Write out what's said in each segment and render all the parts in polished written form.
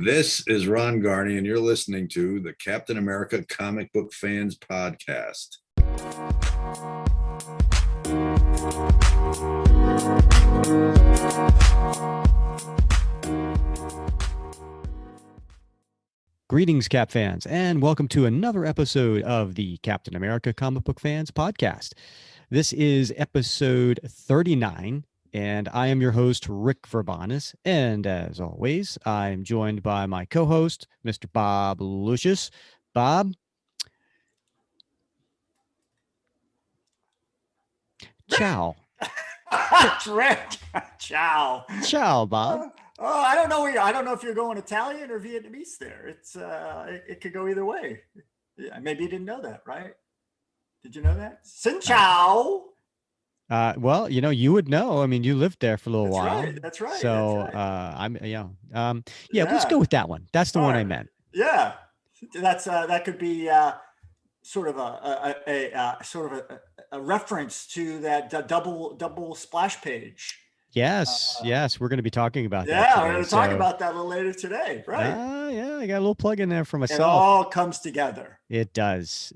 This is Ron Garney, and you're listening to the Captain America Comic Book Fans Podcast. Greetings, Cap fans, and welcome to another episode of the Captain America Comic Book Fans Podcast. This is episode 39, and I am your host, Rick Verbanis. And as always, I'm joined by my co-host, Mr. Bob Lucius. Bob? Ciao. Rick. Ciao. Ciao, Bob. I don't know. I don't know if you're going Italian or Vietnamese there. It could go either way. Yeah, maybe you didn't know that, right? Did you know that? Sin ciao. Well, you would know. I mean, you lived there for a little while. That's right. So, that's right. Let's go with that one. That's the one I meant. Yeah, that could be sort of a reference to that double splash page. Yes, we're going to be talking about that. Yeah, we're going to talk about that a little later today, right? Yeah, I got a little plug in there for myself. It all comes together. It does.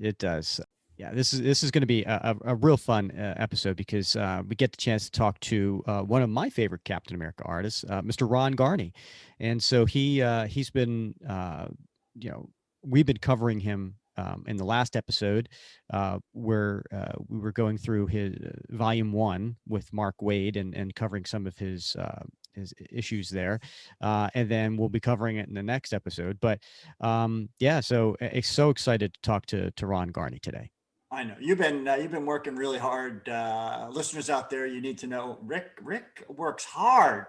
Yeah, this is going to be a real fun episode because we get the chance to talk to one of my favorite Captain America artists, Mr. Ron Garney, and so he's been we've been covering him. In the last episode, where we were going through his volume 1 with Mark Waid and covering some of his issues there, and then we'll be covering it in the next episode. But so it's so excited to talk to Ron Garney today. I know you've been working really hard. Listeners out there, you need to know Rick works hard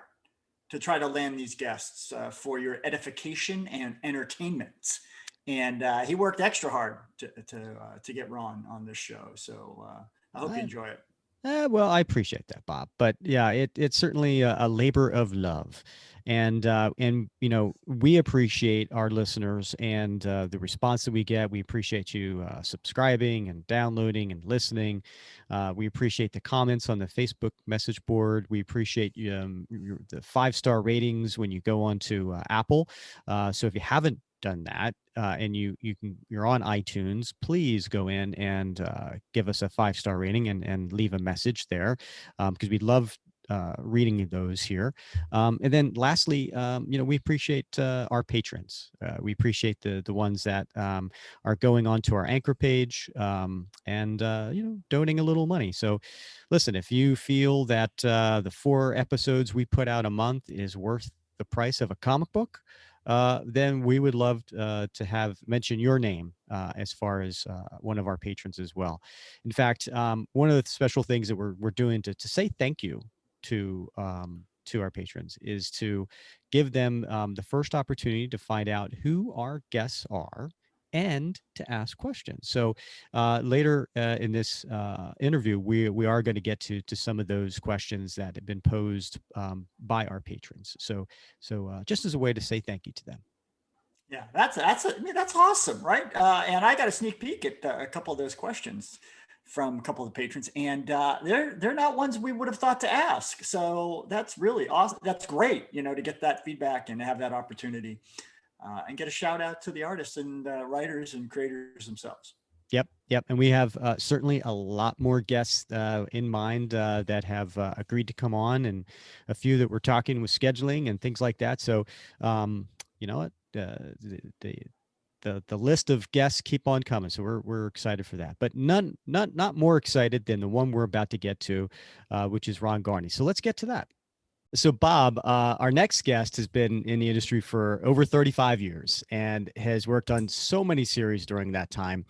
to try to land these guests for your edification and entertainment. And he worked extra hard to get Ron on this show. So I hope you enjoy it. Well, I appreciate that, Bob. But yeah, it's certainly a labor of love. And we appreciate our listeners and the response that we get. We appreciate you subscribing and downloading and listening. We appreciate the comments on the Facebook message board. We appreciate the 5-star ratings when you go onto Apple. So if you haven't done that and you're on iTunes, please go in and give us a 5-star rating and leave a message there because we love reading those here. And then lastly, we appreciate our patrons. We appreciate the ones that are going onto our anchor page and donating a little money. So listen, if you feel that the 4 episodes we put out a month is worth the price of a comic book, then we would love to have mention your name as far as one of our patrons as well. In fact, one of the special things that we're doing to say thank you to our patrons is to give them the first opportunity to find out who our guests are and to ask questions. So later in this interview, we are going to get to some of those questions that have been posed by our patrons. So just as a way to say thank you to them. Yeah, that's awesome, right? And I got a sneak peek at a couple of those questions from a couple of the patrons, and they're not ones we would have thought to ask. So that's really awesome. That's great, to get that feedback and have that opportunity. And get a shout out to the artists and writers and creators themselves. Yep. And we have certainly a lot more guests in mind that have agreed to come on, and a few that we're talking with scheduling and things like that. So, you know what, the list of guests keep on coming. So we're excited for that, but not more excited than the one we're about to get to, which is Ron Garney. So let's get to that. So Bob, our next guest has been in the industry for over 35 years and has worked on so many series during that time.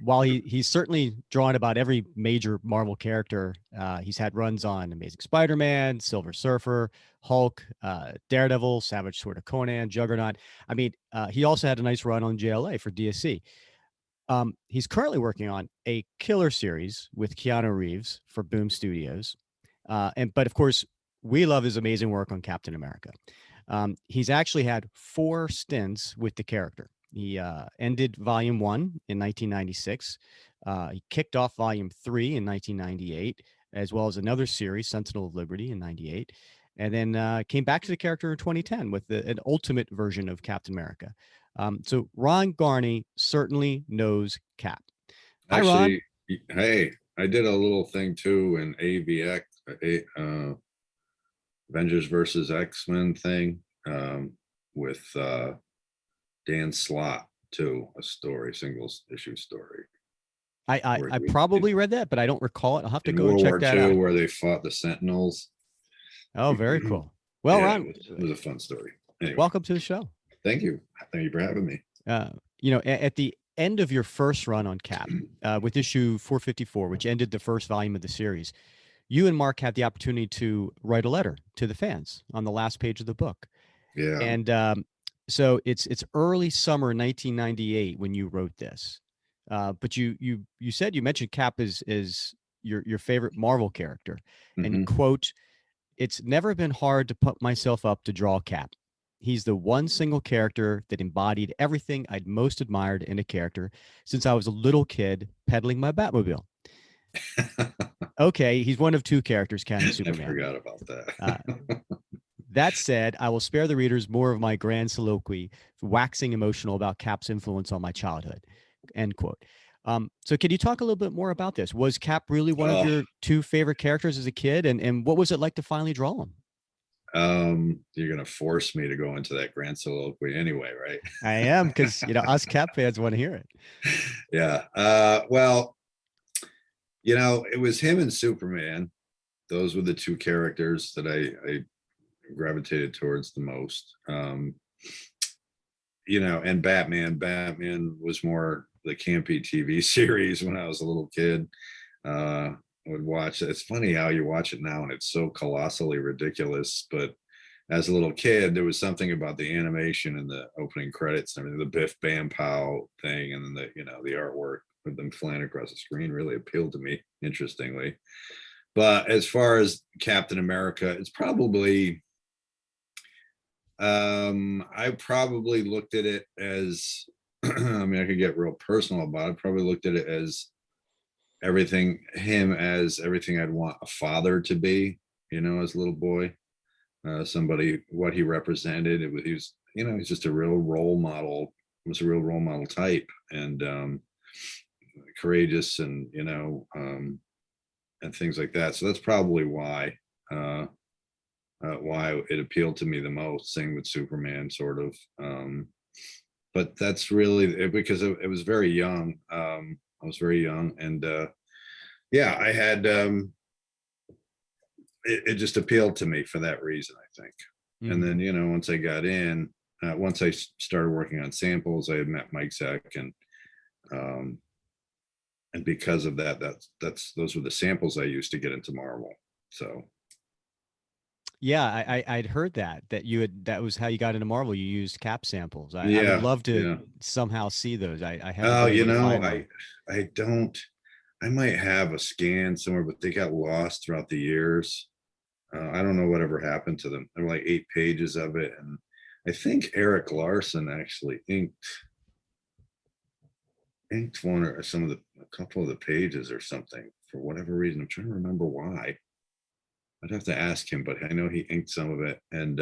While he's certainly drawn about every major Marvel character, he's had runs on Amazing Spider-Man, Silver Surfer, Hulk, Daredevil, Savage Sword of Conan, Juggernaut. I mean, he also had a nice run on JLA for DSC. He's currently working on a killer series with Keanu Reeves for Boom Studios. But of course, we love his amazing work on Captain America. He's actually had 4 stints with the character. He ended Volume 1 in 1996. He kicked off Volume 3 in 1998, as well as another series, Sentinel of Liberty, in 98. and then came back to the character in 2010 with an ultimate version of Captain America. So Ron Garney certainly knows Cap. Hi, Ron. Actually, hey, I did a little thing too in AVX, Avengers versus X-Men thing, with Dan Slott too, a story, single issue story. I probably read that, but I don't recall it. I'll have to In go World and check War that II, out. where they fought the Sentinels. Oh, very cool. Well, Yeah, Ron, it was a fun story. Anyway, welcome to the show. thank you. Thank you for having me. At the end of your first run on Cap, with issue 454, which ended the first volume of the series, you and Mark had the opportunity to write a letter to the fans on the last page of the book. Yeah. And so it's early summer 1998 when you wrote this. But you said, you mentioned Cap as your favorite Marvel character, and quote, "It's never been hard to put myself up to draw Cap. He's the one single character that embodied everything I'd most admired in a character since I was a little kid pedaling my Batmobile." Okay, he's one of two characters counting Superman. I forgot about that. That said, I will spare the readers more of my grand soliloquy, waxing emotional about Cap's influence on my childhood. End quote. So can you talk a little bit more about this? Was Cap really one of your two favorite characters as a kid? And what was it like to finally draw him? You're going to force me to go into that grand soliloquy anyway, right? I am, because, us Cap fans want to hear it. Yeah. Well, it was him and Superman. Those were the two characters that I gravitated towards the most. And Batman. Batman was more the campy TV series when I was a little kid. I would watch it. It's funny how you watch it now and it's so colossally ridiculous, but as a little kid, there was something about the animation and the opening credits and everything, the Biff Bam Pow thing, and then the artwork with them flying across the screen really appealed to me, interestingly. But as far as Captain America, it's probably I probably looked at it as I could get real personal about it. Probably looked at it as everything I'd want a father to be, as a little boy. Somebody, what he represented. He was, he's just a real role model. He was a real role model type, and courageous, and and things like that. So that's probably why it appealed to me the most. Same with Superman, sort of. But that's really because it was very young. I was very young, and I had it just appealed to me for that reason, I think. And then once I got in, once I started working on samples, I had met Mike Zeck, and because of that, those were the samples I used to get into Marvel. So. Yeah, I'd heard that that was how you got into Marvel. You used Cap samples. I would love to somehow see those. I haven't. I don't. I might have a scan somewhere, but they got lost throughout the years. I don't know whatever happened to them. There were like 8 pages of it, and I think Eric Larson actually inked one or a couple of the pages or something for whatever reason. I'm trying to remember why. I'd have to ask him, but I know he inked some of it, and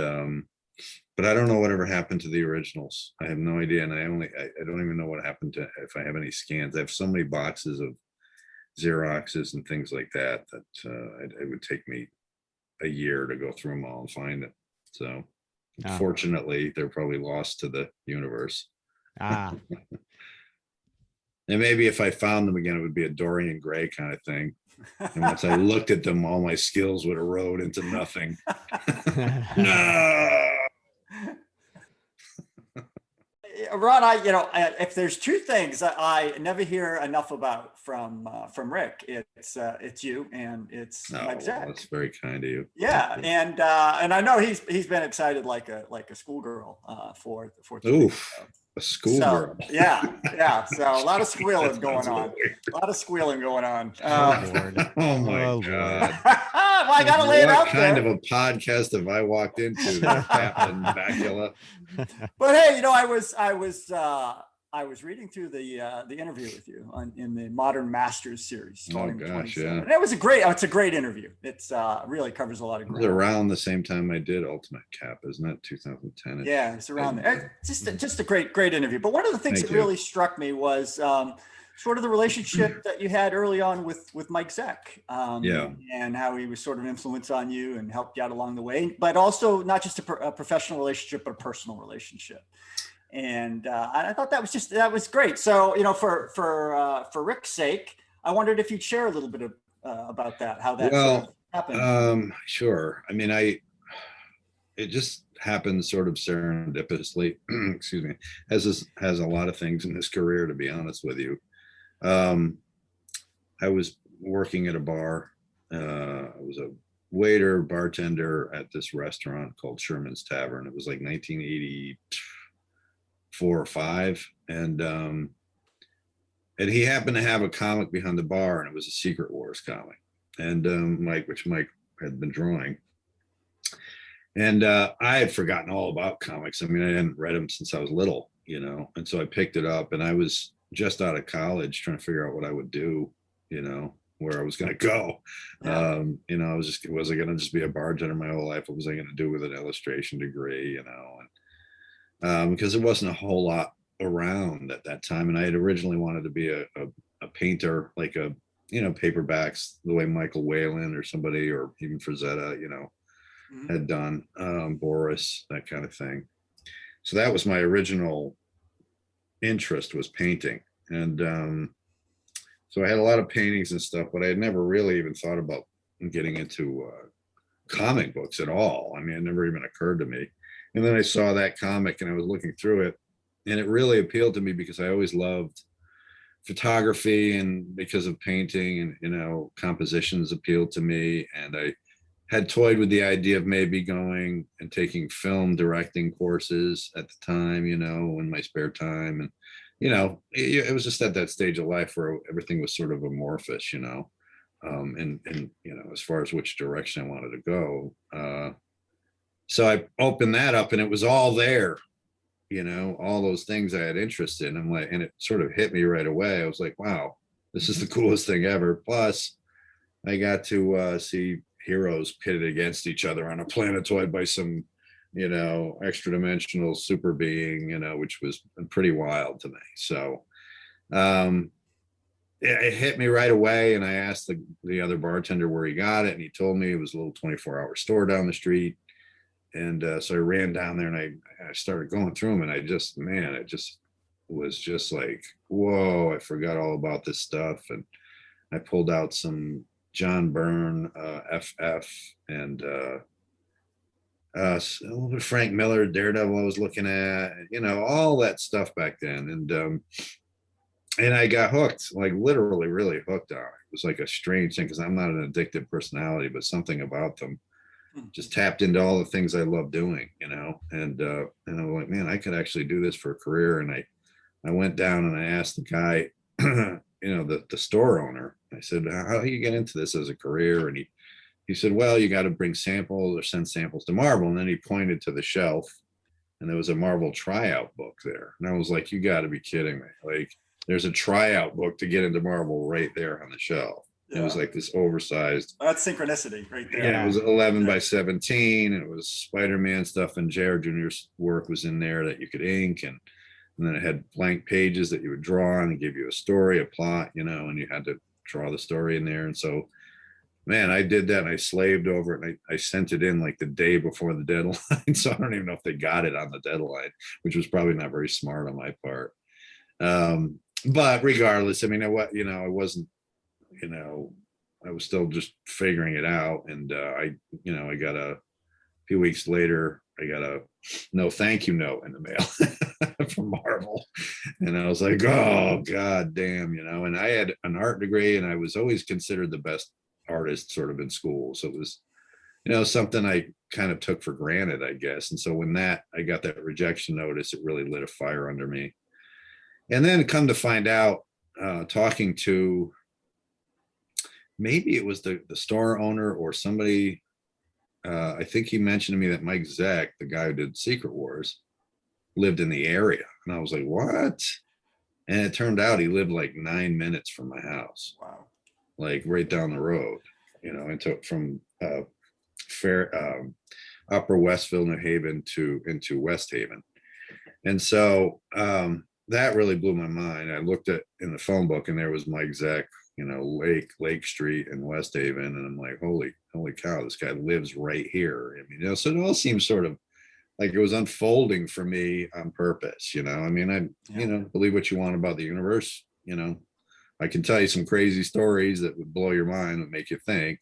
but I don't know whatever happened to the originals. I have no idea, and I don't even know what happened to, if I have any scans. I have so many boxes of Xeroxes and things like that it would take me a year to go through them all and find it. So unfortunately, they're probably lost to the universe. And maybe if I found them again, it would be a Dorian Gray kind of thing. And once I looked at them, all my skills would erode into nothing. No. Ron, if there's two things I never hear enough about from Rick, it's you and it's Mike Zeck. That's very kind of you. Yeah, and I know he's been excited like a schoolgirl for Oof. A schoolgirl. So, yeah. So a lot of squealing going on. Oh my God. Well, I gotta lay it out there. What kind of a podcast have I walked into, Captain Bacula? But hey, I was I was reading through the interview with you in the Modern Masters series, Oh volume gosh, 27. yeah. And it's a great interview. It's really covers a lot of It was ground. around the same time I did Ultimate Cap, isn't that 2010? Yeah, it's around there. Just a great interview. But one of the things Thank that you. really struck me was sort of the relationship that you had early on with Mike Zeck, Yeah. and how he was sort of influence on you and helped you out along the way, but also not just a professional relationship, but a personal relationship. And I thought that was great. So, you know, for Rick's sake, I wondered if you'd share a little bit of about that, how that sort of happened. Sure. I mean, it just happened sort of serendipitously. Excuse me. Has a lot of things in this career, to be honest with you. I was working at a bar. I was a waiter, bartender at this restaurant called Sherman's Tavern. It was like 1984 or 5, and he happened to have a comic behind the bar, and it was a Secret Wars comic, and Mike had been drawing. And I had forgotten all about comics. I mean, I hadn't read them since I was little, you know, and so I picked it up, and I was just out of college trying to figure out what I would do, you know, where I was going to go. Yeah. You know, was I going to just be a bartender my whole life? What was I going to do with an illustration degree, you know? And because there wasn't a whole lot around at that time. And I had originally wanted to be a painter, like paperbacks, the way Michael Whalen or somebody, or even Frazetta, you know, had done, Boris, that kind of thing. So that was my original interest, was painting. And so I had a lot of paintings and stuff, but I had never really even thought about getting into comic books at all. I mean, it never even occurred to me. And then I saw that comic and I was looking through it, and it really appealed to me because I always loved photography, and because of painting, and, you know, compositions appealed to me. And I had toyed with the idea of maybe going and taking film directing courses at the time, you know, in my spare time. And, you know, it was just at that stage of life where everything was sort of amorphous, you know, and, you know, as far as which direction I wanted to go. So I opened that up, and it was all there, you know, all those things I had interest in. I'm like, and it sort of hit me right away. I was like, wow, this is the coolest thing ever. Plus, I got to see heroes pitted against each other on a planetoid by some, you know, extra dimensional super being, you know, which was pretty wild to me. So it hit me right away. And I asked the other bartender where he got it, and he told me it was a little 24-hour store down the street. And so I ran down there, and I started going through them, and it just was just like, whoa, I forgot all about this stuff. And I pulled out some John Byrne, FF, and a little bit of Frank Miller, Daredevil I was looking at, you know, all that stuff back then. And I got hooked, like literally really hooked on it. It was like a strange thing, because I'm not an addictive personality, but something about them just tapped into all the things I love doing, you know. And I'm like, man, I could actually do this for a career. And I went down and I asked the guy, you know, the store owner, I said, how do you get into this as a career? And he said, well, you got to bring samples or send samples to Marvel. And then he pointed to the shelf, and there was a Marvel tryout book there. And I was like, you got to be kidding me. Like, there's a tryout book to get into Marvel right there on the shelf. Yeah. It was like this oversized. That's synchronicity right there. Yeah, it was 11 by 17. And it was Spider-Man stuff, and J.R. Jr.'s work was in there that you could ink. And then it had blank pages that you would draw and give you a story, a plot, you know, and you had to draw the story in there. And so, man, I did that, and I slaved over it, and I sent it in like the day before the deadline. So I don't even know if they got it on the deadline, which was probably not very smart on my part. But regardless, I mean, I wasn't, you know, I was still just figuring it out. And I got a few weeks later, I got a no thank you note in the mail from Marvel. And I was like, oh, God damn, you know. And I had an art degree, and I was always considered the best artist sort of in school. So it was, you know, something I kind of took for granted, I guess. And so when I got that rejection notice, it really lit a fire under me. And then come to find out, talking to, maybe it was the store owner or somebody, I think he mentioned to me that Mike Zeck, the guy who did Secret Wars, lived in the area. And I was like, what? And it turned out he lived like 9 minutes from my house, Wow. like right down the road, from Fair Upper Westville, New Haven into West Haven. And so that really blew my mind. I looked at in the phone book and there was Mike Zeck, Lake Street in West Haven. And I'm like, holy cow, this guy lives right here. I mean, so it all seems sort of like it was unfolding for me on purpose. I mean, believe what you want about the universe. I can tell you some crazy stories that would blow your mind and make you think.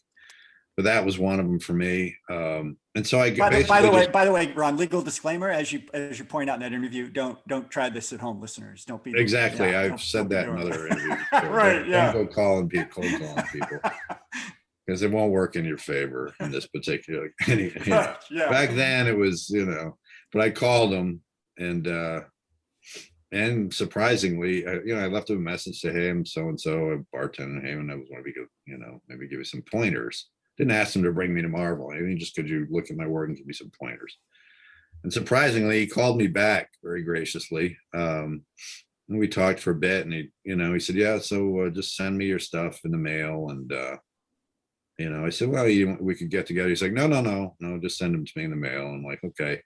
But that was one of them for me. And so I by the way, Ron, legal disclaimer, as you point out in that interview, don't try this at home, listeners. Don't be exactly. I've said that in other interviews. So right. Don't go cold calling people because it won't work in your favor in this particular. Back then it was, but I called him and surprisingly, I left him a message to him, so-and-so, a bartender name, and I was going to maybe give you some pointers. Didn't ask him to bring me to Marvel. I mean, just could you look at my work and give me some pointers? And surprisingly, he called me back very graciously. And we talked for a bit, and he said, yeah, so just send me your stuff in the mail. And, I said, well, we could get together. He's like, no, just send them to me in the mail. I'm like, okay.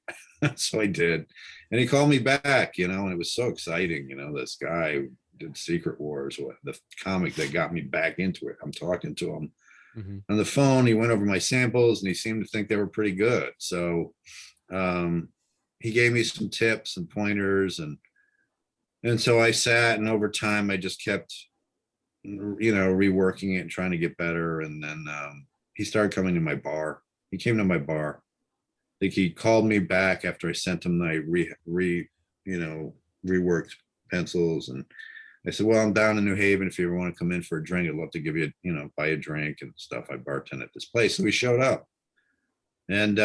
So I did. And he called me back, and it was so exciting. This guy who did Secret Wars, the comic that got me back into it. I'm talking to him. Mm-hmm. On the phone, he went over my samples and he seemed to think they were pretty good. So he gave me some tips and pointers, and so I sat, and over time I just kept reworking it and trying to get better. And then he started coming to my bar. He came to my bar. I think he called me back after I sent him my reworked pencils, and I said, well, I'm down in New Haven. If you ever want to come in for a drink, I'd love to give you, buy a drink and stuff. I bartend at this place. So we showed up. And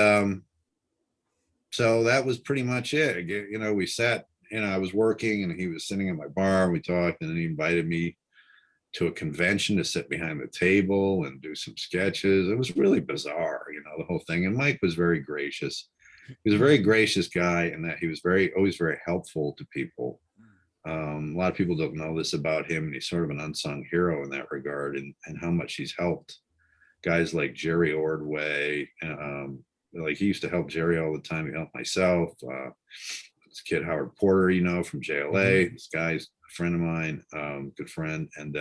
so that was pretty much it. We sat, I was working and he was sitting at my bar, and we talked, and then he invited me to a convention to sit behind the table and do some sketches. It was really bizarre, the whole thing. And Mike was very gracious. He was a very gracious guy, in that he was always very helpful to people. A lot of people don't know this about him, and he's sort of an unsung hero in that regard, and how much he's helped guys like Jerry Ordway. Like he used to help Jerry all the time. He helped myself. This kid Howard Porter, from JLA. Mm-hmm. This guy's a friend of mine, good friend, and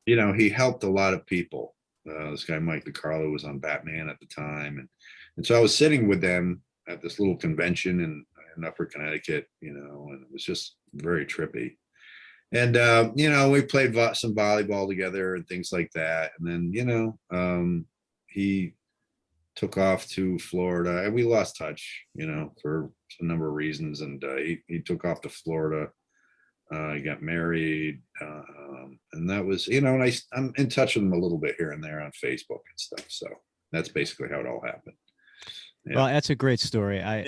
he helped a lot of people. This guy Mike DiCarlo was on Batman at the time, and so I was sitting with them at this little convention in Upper Connecticut, and it was just very trippy. And we played some volleyball together and things like that. And then he took off to Florida, and we lost touch, for a number of reasons. And he took off to Florida. He got married, and that was, and I'm in touch with him a little bit here and there on Facebook and stuff. So that's basically how it all happened. Yeah. Well, that's a great story. And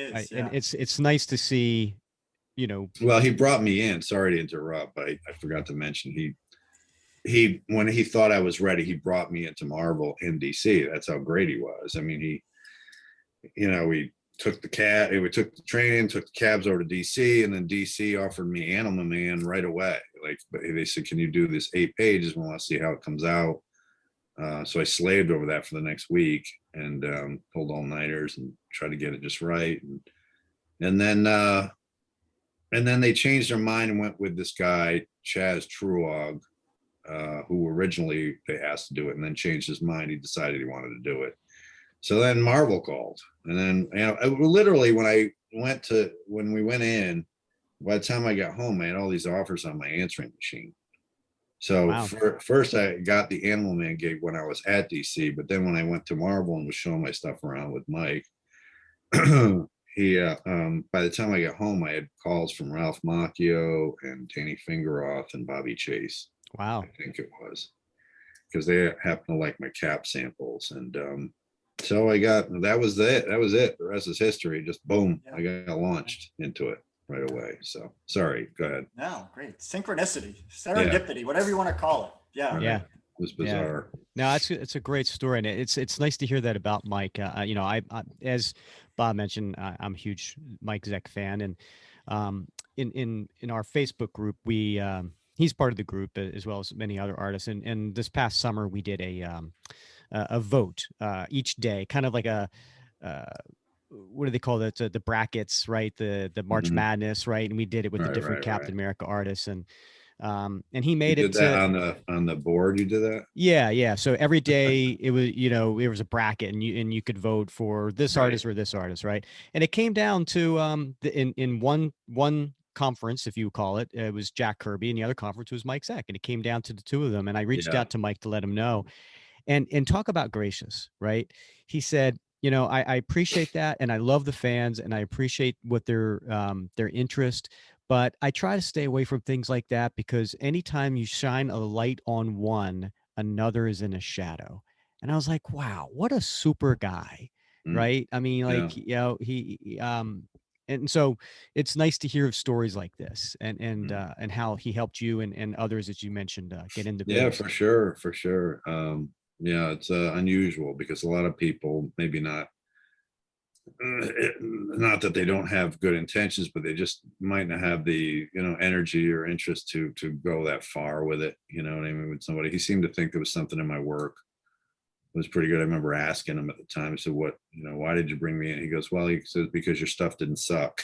it's nice to see, Well, he brought me in. Sorry to interrupt. I forgot to mention he when he thought I was ready, he brought me into Marvel in DC. That's how great he was. I mean, we took the train, took the cabs over to DC, and then DC offered me Animal Man right away. Like they said, can you do this 8 pages? We want to see how it comes out. So I slaved over that for the next week, and pulled all-nighters and tried to get it just right. And then they changed their mind and went with this guy, Chaz Truog, who originally they asked to do it, and then changed his mind. He decided he wanted to do it. So then Marvel called. And then, literally when we went in, by the time I got home, I had all these offers on my answering machine. So wow. First I got the Animal Man gig when I was at DC, but then when I went to Marvel and was showing my stuff around with Mike, he by the time I got home, I had calls from Ralph Macchio and Danny Fingeroth and Bobby Chase. Wow. I think it was, because they happen to like my cap samples. And so that was it. The rest is history. Just boom, yeah. I got launched into it right away. So sorry, go ahead. No, great. Synchronicity, serendipity, whatever you want to call it. Yeah. Right. Yeah. It was bizarre. Yeah. No, it's a great story, and it's nice to hear that about Mike. I as Bob mentioned, I'm a huge Mike Zeck fan, and in our Facebook group, he's part of the group as well as many other artists. And this past summer we did a vote each day, kind of like uh, what do they call that? The brackets, right? The March Mhm. Madness, right? And we did it with the Right, different right, Captain right. America artists, and he You made it did that to. on the board, you did that? Yeah. So every day it was, it was a bracket, and you could vote for this Right. artist or this artist, right? And it came down to in one conference, if you call it, it was Jack Kirby, and the other conference was Mike Zeck, and it came down to the two of them. And I reached Yeah. out to Mike to let him know, and talk about gracious, right? He said, I appreciate that, and I love the fans, and I appreciate what their interest, but I try to stay away from things like that, because anytime you shine a light on one, another is in a shadow. And I was like, wow, what a super guy, Mm, right? I mean, yeah. like, and so it's nice to hear of stories like this, Mm. and how he helped you and others, as you mentioned, get into Yeah, biz. for sure, for sure. Yeah, it's unusual because a lot of people maybe not that they don't have good intentions, but they just might not have the energy or interest to go that far with it. You know what I mean? With somebody, he seemed to think there was something in my work was pretty good. I remember asking him at the time, so what, why did you bring me in? He goes, well, he says, because your stuff didn't suck.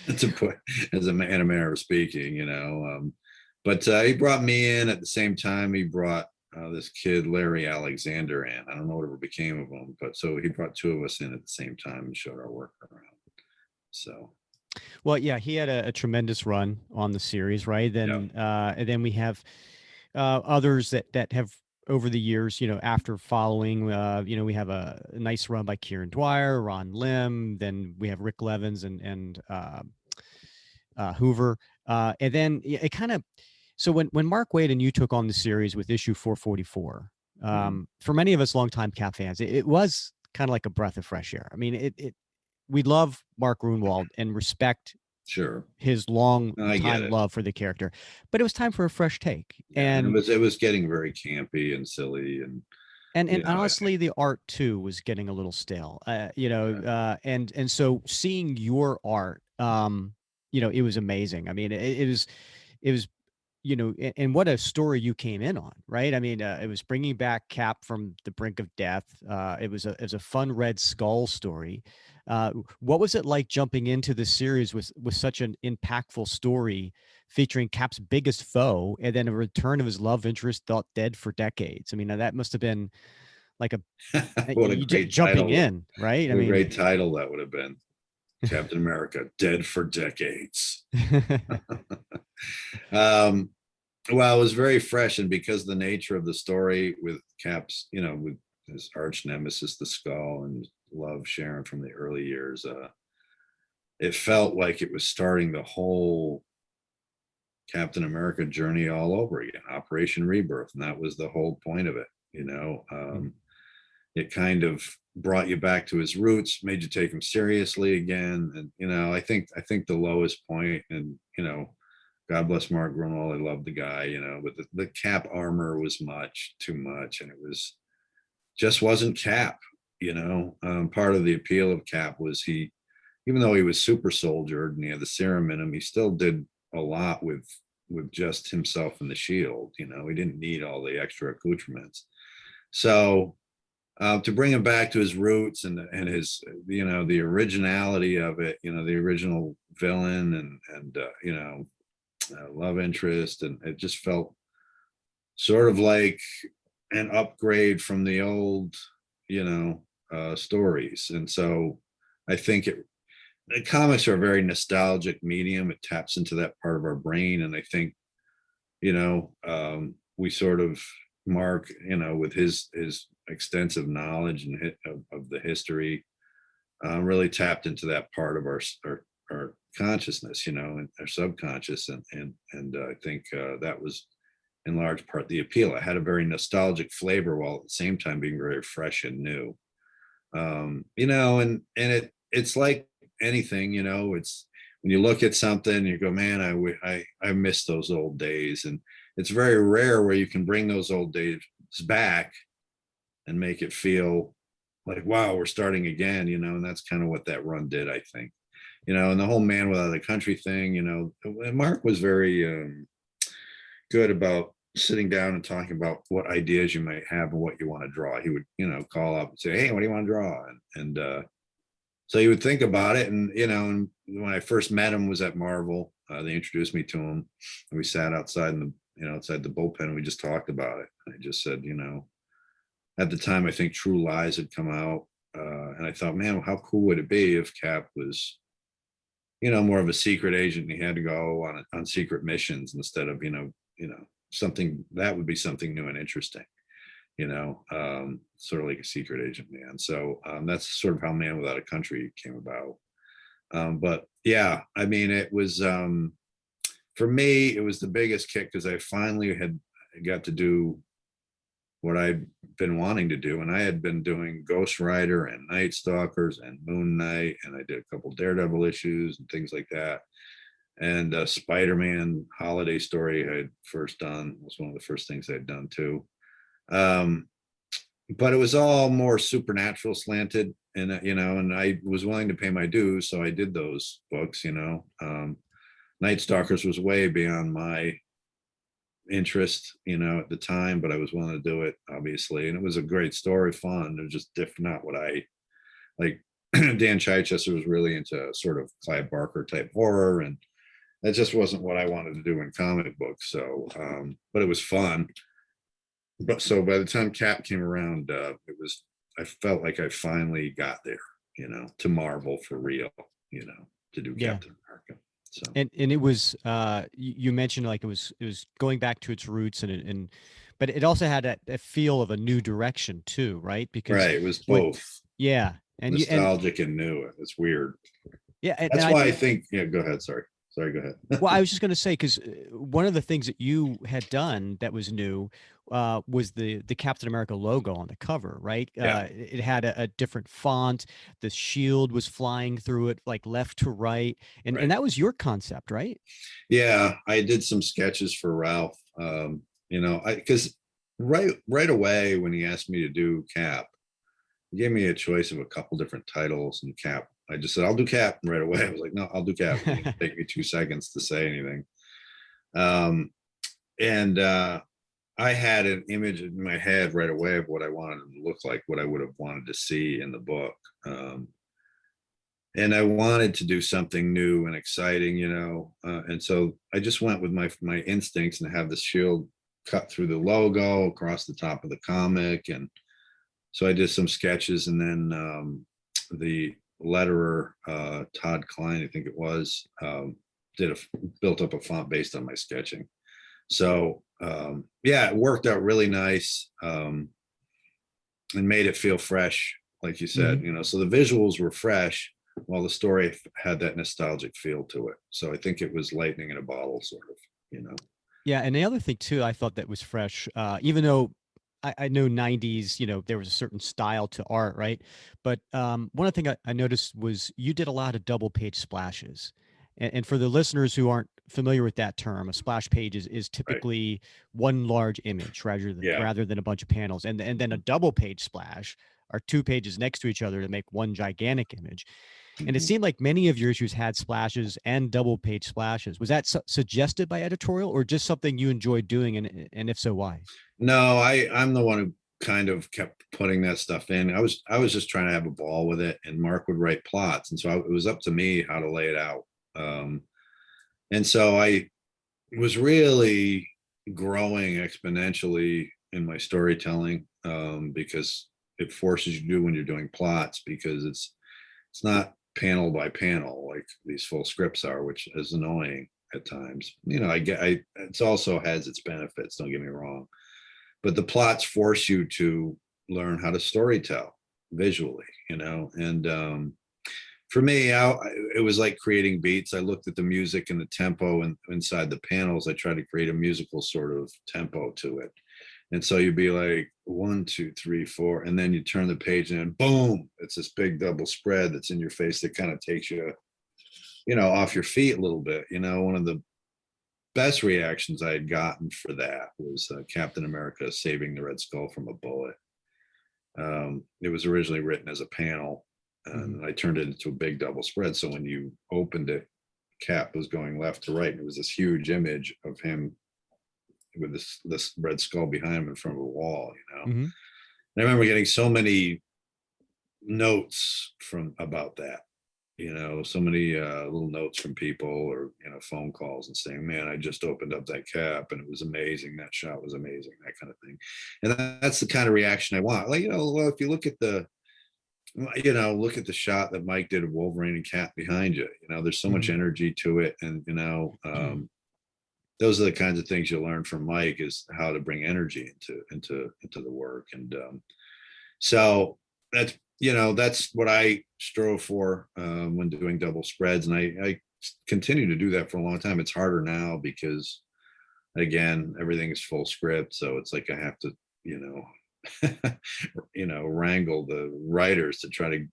To put as in a manner of speaking, but he brought me in at the same time. He brought this kid Larry Alexander in. I don't know whatever became of him, but so he brought two of us in at the same time and showed our work around. So Well, yeah, he had a tremendous run on the series, right? yeah. And then we have others that have over the years, after following, we have a nice run by Kieran Dwyer, Ron Lim, then we have Rick Levins and Hoover, and then it kind of. So when Mark Waid and you took on the series with issue 444, Mhm. for many of us longtime Cap fans, it was kind of like a breath of fresh air. I mean, we love Mark Grunwald and respect Sure. his long I get time it. love for the character, but it was time for a fresh take. Yeah, and And it was getting very campy and silly, and and I honestly, the art too was getting a little stale. And so seeing your art, it was amazing. I mean, it was and what a story you came in on, right? I mean, it was bringing back Cap from the brink of death. It was a fun Red Skull story. What was it like jumping into the series with such an impactful story featuring Cap's biggest foe, and then a return of his love interest thought dead for decades? I mean, that must have been like what a you just great jumping title! in, right? I What a mean, great title that would have been. Captain America, dead for decades. um, well, it was very fresh, and because the nature of the story with Cap's, with his arch nemesis, the Skull, and love Sharon from the early years, it felt like it was starting the whole Captain America journey all over again, Operation Rebirth, and that was the whole point of it. It kind of brought you back to his roots, made you take him seriously again, and I think the lowest point, and God bless Mark Grunwald, I love the guy, but the Cap armor was much too much, and it was just wasn't Cap. Part of the appeal of Cap was even though he was super soldiered and he had the serum in him, he still did a lot with just himself and the shield. He didn't need all the extra accoutrements. So to bring him back to his roots and his the originality of it, the original villain and love interest, and it just felt sort of like an upgrade from the old stories. And so I think the comics are a very nostalgic medium. It taps into that part of our brain, and I think we sort of Mark, with his extensive knowledge and of the history, really tapped into that part of our consciousness, and our subconscious, and I think that was in large part the appeal. It had a very nostalgic flavor while at the same time being very fresh and new. And it's like anything, it's when you look at something, you go, man, I miss those old days. And it's very rare where you can bring those old days back and make it feel like, wow, we're starting again, and that's kind of what that run did, I think. you know, and the whole man without the country thing, you know, and Mark was very good about sitting down and talking about what ideas you might have and what you want to draw. He would, you know, call up and say, hey, what do you want to draw? And so you would think about it. And, you know, and when I first met him was at Marvel. They introduced me to him, and we sat outside in the, you know, outside the bullpen, and we just talked about it. I just said, you know, at the time, I think True Lies had come out. And I thought, man, how cool would it be if Cap was, you know, more of a secret agent and he had to go on secret missions instead of, you know, something that would be something new and interesting, you know, sort of like a secret agent man. So that's sort of how Man Without a Country came about. But yeah, I mean, it was, for me, it was the biggest kick because I finally had got to do what I'd been wanting to do. And I had been doing Ghost Rider and Night Stalkers and Moon Knight, and I did a couple Daredevil issues and things like that. And Spider-Man Holiday Story I had first done, was one of the first things I'd done too. But it was all more supernatural slanted, and you know, and I was willing to pay my dues, so I did those books, you know. Night Stalkers was way beyond my interest, you know, at the time, but I was willing to do it, obviously, and it was a great story, fun. It was just different, not what I like. Dan Chichester was really into sort of Clive Barker type horror, and that just wasn't what I wanted to do in comic books. So, but it was fun. But so by the time Cap came around, I felt like I finally got there, you know, to Marvel for real, you know, to do Yeah. Captain America. So And it was you mentioned like it was going back to its roots, and but it also had that feel of a new direction too, right? Because right, it was both yeah, and nostalgic and new. It's weird. yeah, and That's I why I think, think. Yeah, go ahead. Sorry, go ahead. well, I was just going to say, because one of the things that you had done that was new was the Captain America logo on the cover, right? Yeah. It had a different font. The shield was flying through it, like left to right, and Right. that was your concept, right? Yeah, I did some sketches for Ralph. You know, because right away when he asked me to do Cap, he gave me a choice of a couple different titles, and Cap, I just said, I'll do Cap right away. I was like, no, I'll do Cap. It didn't take me 2 seconds to say anything. And I had an image in my head right away of what I wanted him to look like, what I would have wanted to see in the book. And I wanted to do something new and exciting, you know. And so I just went with my instincts and have the shield cut through the logo across the top of the comic. And so I did some sketches, and then the letterer, Todd Klein, I think it was, built up a font based on my sketching. So yeah, it worked out really nice, and made it feel fresh, like you said, you know. So the visuals were fresh while the story had that nostalgic feel to it. So I think it was lightning in a bottle, sort of, you know. Yeah, and the other thing too, I thought that was fresh, even though I know 90s, you know, there was a certain style to art, right? But one of the things I noticed was you did a lot of double page splashes. And for the listeners who aren't familiar with that term, a splash page is typically one large image rather than a bunch of panels. And then a double page splash are two pages next to each other to make one gigantic image. And it seemed like many of your issues had splashes and double page splashes. Was that suggested by editorial, or just something you enjoyed doing? And if so, why? No, I'm the one who kind of kept putting that stuff in. I was just trying to have a ball with it, and Mark would write plots, and so it was up to me how to lay it out. And so I was really growing exponentially in my storytelling, because it forces you to do when you're doing plots, because it's not panel by panel like these full scripts are, which is annoying at times. You know, it's also has its benefits, don't get me wrong, but the plots force you to learn how to storytell visually, you know. And for me, it was like creating beats. I looked at the music and the tempo, and inside the panels, I tried to create a musical sort of tempo to it. And so you'd be like 1, 2, 3, 4, and then you turn the page and then boom, it's this big double spread that's in your face that kind of takes you, you know, off your feet a little bit. You know, one of the best reactions I had gotten for that was Captain America saving the Red Skull from a bullet. It was originally written as a panel, and I turned it into a big double spread. So when you opened it, cap was going left to right, and it was this huge image of him with this red skull behind him in front of a wall, Mm-hmm. And I remember getting so many notes about that, so many little notes from people, or phone calls, and saying, man, I just opened up that cap and it was amazing, that shot was amazing, that kind of thing. And that's the kind of reaction I want. Like, well, if you look at the shot that Mike did of Wolverine and Cap behind you, there's so much energy to it. And those are the kinds of things you learn from Mike, is how to bring energy into the work. And so that's what I strove for when doing double spreads. And I continue to do that for a long time. It's harder now because, again, everything is full script. So it's like I have to, wrangle the writers to try to,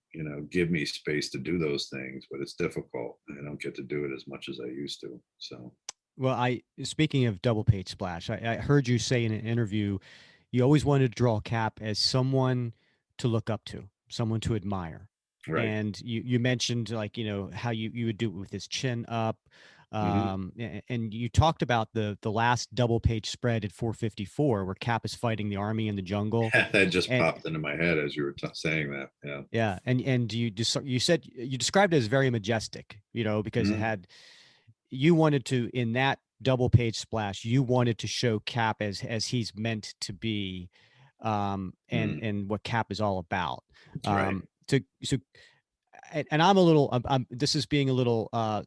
give me space to do those things, but it's difficult. I don't get to do it as much as I used to. So. Well, speaking of double page splash, I heard you say in an interview, you always wanted to draw Cap as someone to look up to, someone to admire. Right. And you mentioned, like, how you would do it with his chin up. And you talked about the last double page spread at 454, where Cap is fighting the army in the jungle. That just popped into my head as you were saying that. Yeah. Yeah. And you said you described it as very majestic, because it had, you wanted to, in that double page splash, you wanted to show Cap as he's meant to be, and what Cap is all about. Right. And I'm a little, this is being a little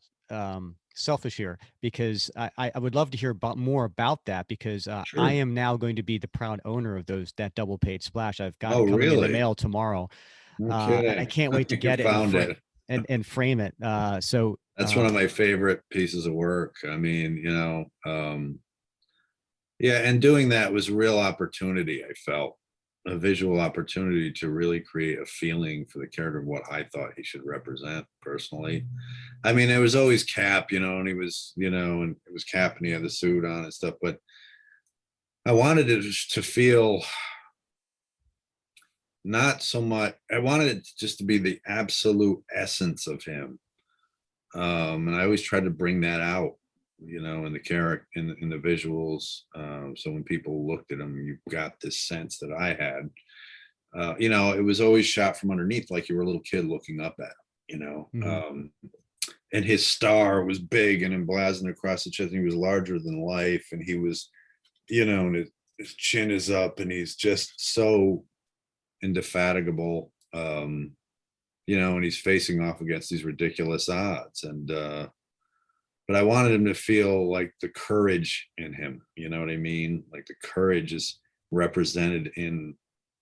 selfish here, because I would love to hear more about that, because Sure. I am now going to be the proud owner of that double page splash. I've got it coming in the mail tomorrow. Okay. And I can't wait to get it and frame it. So that's one of my favorite pieces of work. I mean, yeah, and doing that was a real opportunity. I felt a visual opportunity to really create a feeling for the character of what I thought he should represent personally. I mean, it was always Cap, and he was, and it was Cap and he had the suit on and stuff, but I wanted it to feel not so much, I wanted it just to be the absolute essence of him. And I always tried to bring that out, in the character, in the visuals. So when people looked at him, you got this sense that I had. It was always shot from underneath, like you were a little kid looking up at him, and his star was big and emblazoned across the chest. And he was larger than life, and he was, and his chin is up, and he's just so indefatigable. And he's facing off against these ridiculous odds. And but I wanted him to feel like the courage in him, you know what I mean? Like the courage is represented in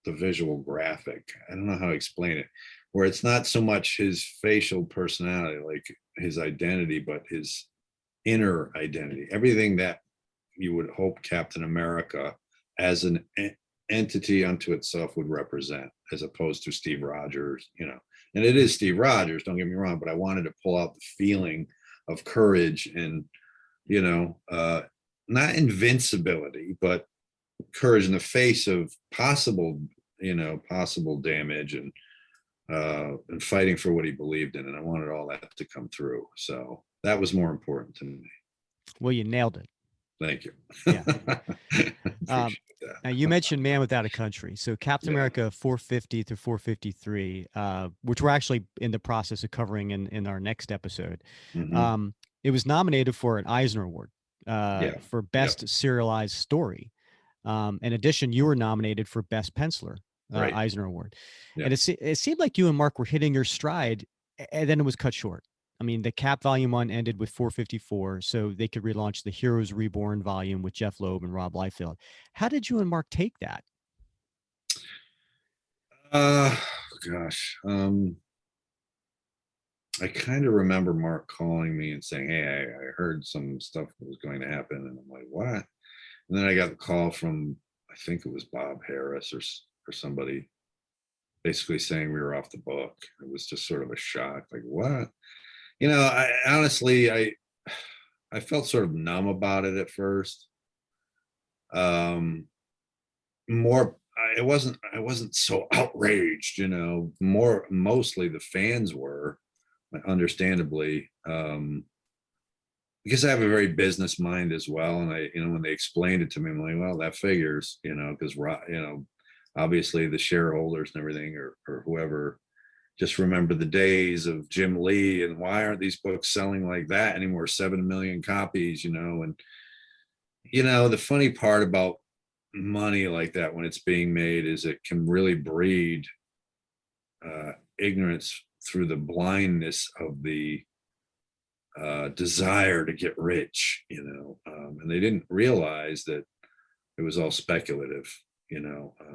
the visual graphic. I don't know how to explain it, where it's not so much his facial personality, like his identity, but his inner identity, everything that you would hope Captain America as an entity unto itself would represent, as opposed to Steve Rogers, and it is Steve Rogers, don't get me wrong, but I wanted to pull out the feeling of courage and, not invincibility, but courage in the face of possible damage, and fighting for what he believed in. And I wanted all that to come through. So that was more important to me. Well, you nailed it. Thank you. Yeah. Now you mentioned Man Without a Country. So Captain America 450 through 453, which we're actually in the process of covering in our next episode. It was nominated for an Eisner Award for Best Serialized Story. In addition, you were nominated for Best Penciler, Eisner Award. And it seemed like you and Mark were hitting your stride, and then it was cut short. I mean, the Cap Volume 1 ended with 454, so they could relaunch the Heroes Reborn volume with Jeff Loeb and Rob Liefeld. How did you and Mark take that? Gosh. I kind of remember Mark calling me and saying, hey, I heard some stuff that was going to happen. And I'm like, what? And then I got the call from, I think it was Bob Harris or somebody, basically saying we were off the book. It was just sort of a shock. Like, what? I honestly, I felt sort of numb about it at first. I wasn't so outraged, mostly the fans were, understandably, because I have a very business mind as well. And when they explained it to me, I'm like, well, that figures, because, obviously the shareholders and everything, or whoever, just remember the days of Jim Lee, and why aren't these books selling like that anymore? 7 million copies, and the funny part about money like that when it's being made is it can really breed ignorance through the blindness of the desire to get rich, and they didn't realize that it was all speculative,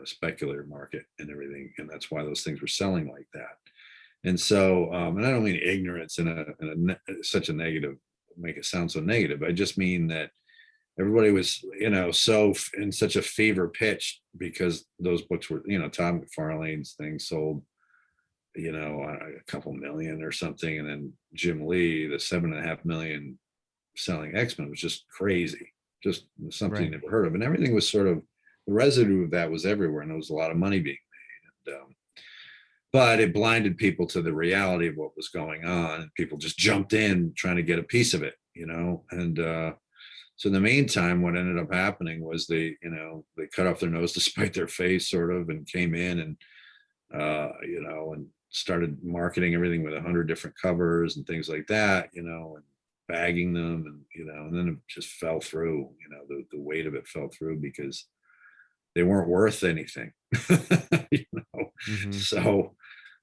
speculative market and everything, and that's why those things were selling like that. And so, and I don't mean ignorance in such a negative, make it sound so negative. I just mean that everybody was, so in such a fever pitch because those books were, Todd McFarlane's thing sold, a couple million or something. And then Jim Lee, the 7.5 million selling X-Men was just crazy, just something you never heard of. And everything was sort of, the residue of that was everywhere, and there was a lot of money being made. And, but it blinded people to the reality of what was going on, and people just jumped in trying to get a piece of it, and so in the meantime, what ended up happening was they cut off their nose to spite their face, sort of, and came in and, and started marketing everything with 100 different covers and things like that, and bagging them, and, and then it just fell through, the weight of it fell through because they weren't worth anything, So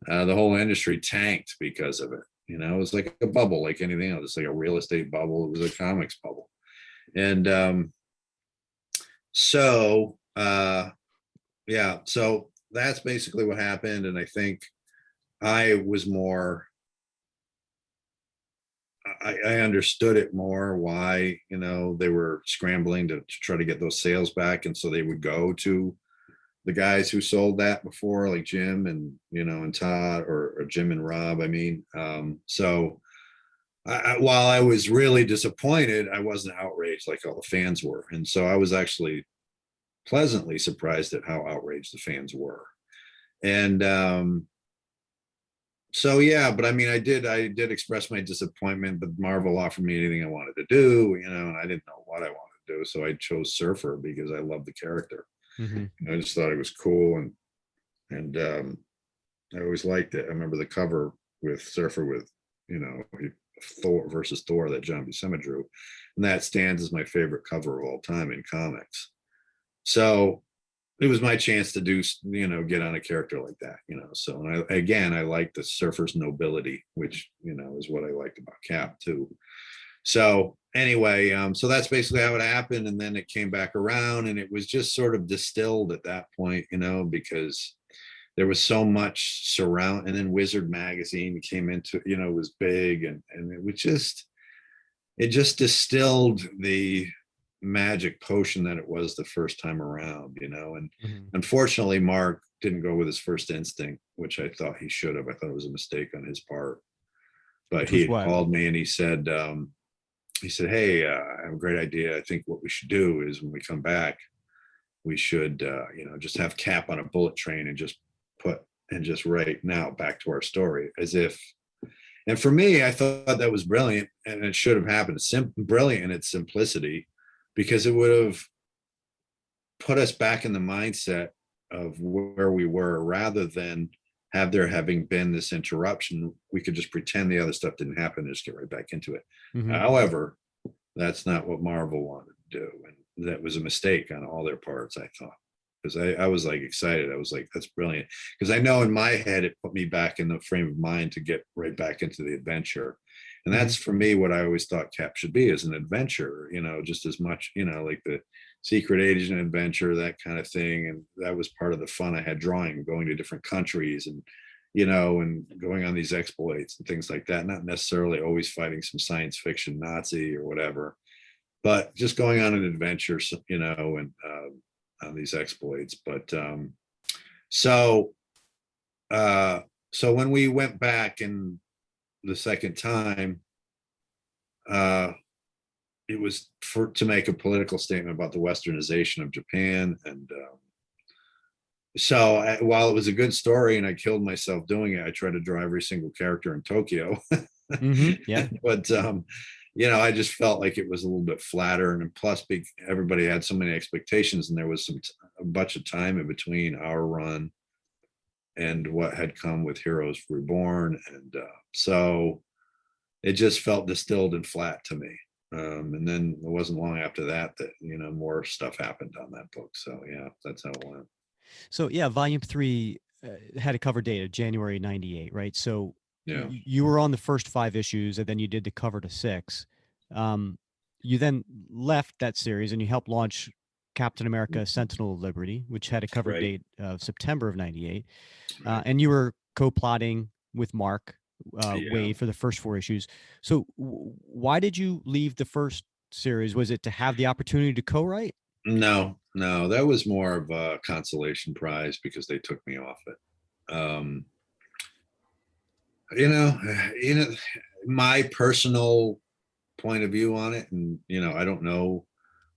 the whole industry tanked because of it. It was like a bubble, like anything else. It's like a real estate bubble. It was a comics bubble. And so that's basically what happened. And I think I was more, I understood it more, why, they were scrambling to try to get those sales back. And so they would go to the guys who sold that before, like Jim and, and Todd, or Jim and Rob, I mean. So while I was really disappointed, I wasn't outraged like all the fans were. And so I was actually pleasantly surprised at how outraged the fans were. And so, yeah, but I mean, I did express my disappointment, but Marvel offered me anything I wanted to do, and I didn't know what I wanted to do. So I chose Surfer because I love the character. I just thought it was cool. And I always liked it. I remember the cover with Surfer with, Thor versus Thor that John Buscema drew, and that stands as my favorite cover of all time in comics. So it was my chance to do, get on a character like that, So I like the Surfer's nobility, which, is what I liked about Cap too. So anyway, so that's basically how it happened. And then it came back around, and it was just sort of distilled at that point, because there was so much surround, and then Wizard magazine came into, it was big, and it just distilled the magic potion that it was the first time around, and unfortunately Mark didn't go with his first instinct, which I thought he should have. I thought it was a mistake on his part, but he called me and he said, hey, I have a great idea. I think what we should do is when we come back, we should just have Cap on a bullet train and just write now back to our story, as if. And for me, I thought that was brilliant, and it should have happened. Brilliant in its simplicity, because it would have put us back in the mindset of where we were, rather than having been this interruption. We could just pretend the other stuff didn't happen and just get right back into it. However, that's not what Marvel wanted to do, and that was a mistake on all their parts, I thought, because I was like excited. I was like, that's brilliant, because I know in my head it put me back in the frame of mind to get right back into the adventure. And that's, for me, what I always thought Cap should be, as an adventure, just as much, like the secret agent adventure, that kind of thing. And that was part of the fun I had drawing, going to different countries and, and going on these exploits and things like that. Not necessarily always fighting some science fiction Nazi or whatever, but just going on an adventure, and on these exploits. But so when we went back and the second time, it was to make a political statement about the westernization of Japan, and So while it was a good story and I killed myself doing it, I tried to draw every single character in Tokyo. Yeah. But I just felt like it was a little bit flatter, and plus everybody had so many expectations, and there was a bunch of time in between our run and what had come with Heroes Reborn, and so it just felt distilled and flat to me. And then it wasn't long after that more stuff happened on that book. So yeah, that's how it went. So yeah, volume 3 had a cover date of January 98, right? So Yeah. you were on the first 5 issues, and then you did the cover to 6. You then left that series and you helped launch Captain America Sentinel of Liberty, which had a cover Right. date of September of 98. Right. And you were co-plotting with Mark Yeah. Waid for the first 4 issues. So why did you leave the first series? Was it to have the opportunity to co-write? No, that was more of a consolation prize because they took me off it. My personal point of view on it, and I don't know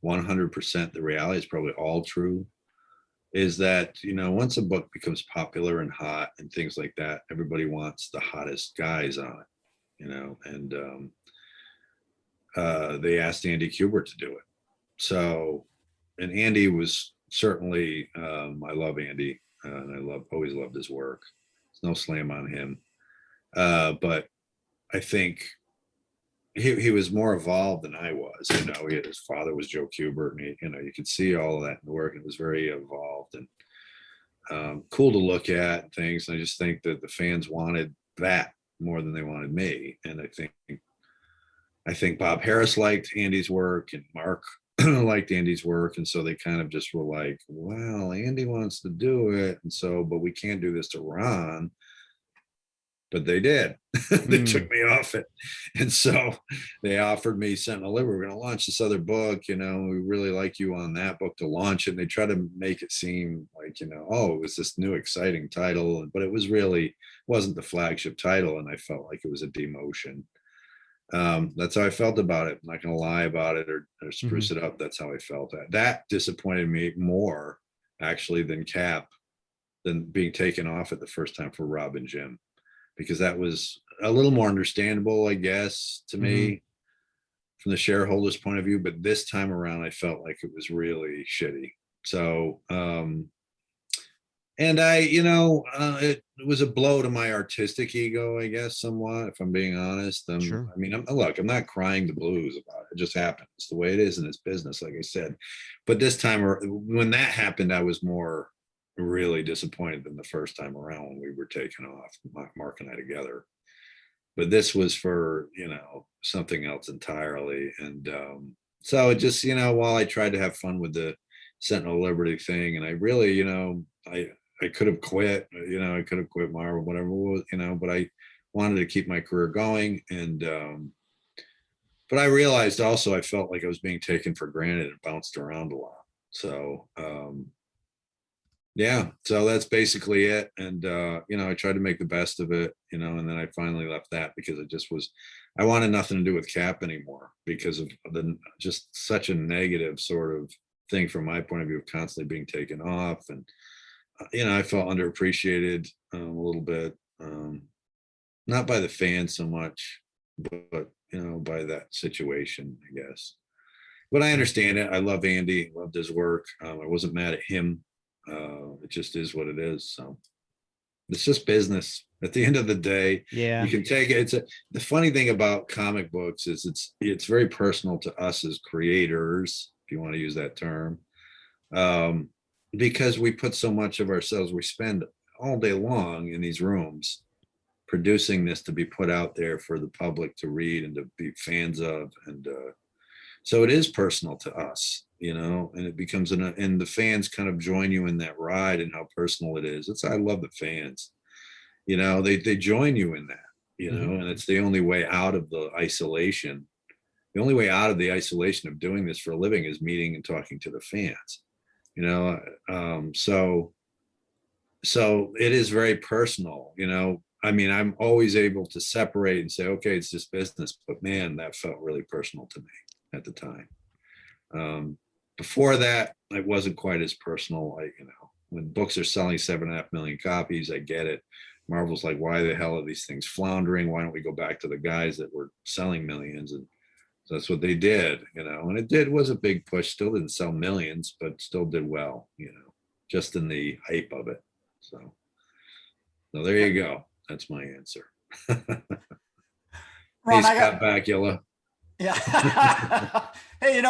100% the reality, is probably all true, is that once a book becomes popular and hot and things like that, everybody wants the hottest guys on it, and they asked Andy Kubert to do it. So, and Andy was certainly, I love Andy, and always loved his work. There's no slam on him, but I think he was more evolved than I was. His father was Joe Kubert, and you could see all of that in the work. It was very evolved and cool to look at and things. And I just think that the fans wanted that more than they wanted me. And I think Bob Harris liked Andy's work, and Mark liked Andy's work. And so they kind of just were like, well, Andy wants to do it. And so, but we can't do this to Ron. But they did. They took me off it. And so they offered me Sentinel Liberty. We're going to launch this other book. We really like you on that book to launch it. And they try to make it seem like, oh, it was this new exciting title. But it wasn't the flagship title. And I felt like it was a demotion. That's how I felt about it. I'm not going to lie about it or spruce it up. That's how I felt. That disappointed me more, actually, than being taken off it the first time for Rob and Jim. Because that was a little more understandable, I guess, to me from the shareholders' point of view. But this time around, I felt like it was really shitty. So, and it was a blow to my artistic ego, I guess, somewhat, if I'm being honest. Sure. I mean, look, I'm not crying the blues about it. It just happened. It's the way it is in this business, like I said. But this time, when that happened, I was more really disappointed than the first time around when we were taken off, Mark and I together. But this was for something else entirely. And so it just while I tried to have fun with the Sentinel Liberty thing, and I really I could have quit, I could have quit Marvel, whatever it was, but I wanted to keep my career going. And but I realized also I felt like I was being taken for granted and bounced around a lot. So yeah, so that's basically it. And I tried to make the best of it, and then I finally left that because I wanted nothing to do with Cap anymore because of just such a negative sort of thing from my point of view of constantly being taken off. And I felt underappreciated a little bit, not by the fans so much, but by that situation, I guess. But I understand it. I love Andy, loved his work. I wasn't mad at him. It just is what it is. So it's just business at the end of the day. Yeah, you can take it. The funny thing about comic books is it's very personal to us as creators, if you want to use that term, because we put so much of ourselves. We spend all day long in these rooms producing this to be put out there for the public to read and to be fans of, and so it is personal to us, and it becomes and the fans kind of join you in that ride and how personal it is. I love the fans, they join you in that, and it's the only way out of the isolation. The only way out of the isolation of doing this for a living is meeting and talking to the fans, so it is very personal, I mean, I'm always able to separate and say, okay, it's just business, but man, that felt really personal to me at the time. Before that, it wasn't quite as personal. when books are selling 7.5 million copies, I get it. Marvel's like, why the hell are these things floundering? Why don't we go back to the guys that were selling millions? And so that's what they did, and it was a big push. Still didn't sell millions, but still did well, just in the hype of it. So there you go. That's my answer. Ron, Hey, Scott Bakula. Yeah. Hey,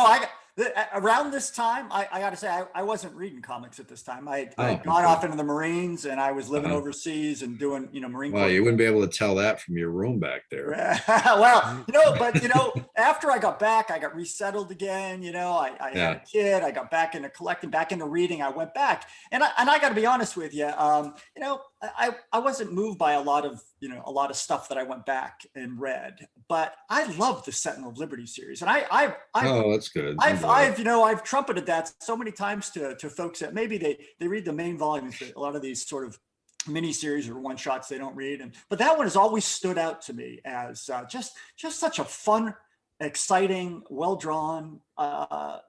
around this time, I got to say, I wasn't reading comics at this time. I had gone off into the Marines, and I was living overseas and doing, Marine Corps. Well, you wouldn't be able to tell that from your room back there. Well, after I got back, I got resettled again. I had a kid. I got back into collecting, back into reading. I went back, and I got to be honest with you. I wasn't moved by a lot of stuff that I went back and read, but I love the Sentinel of Liberty series, and oh, that's good. I've trumpeted that so many times to folks that maybe they read the main volumes, but a lot of these sort of mini series or one shots they don't read, but that one has always stood out to me as just such a fun, exciting, well drawn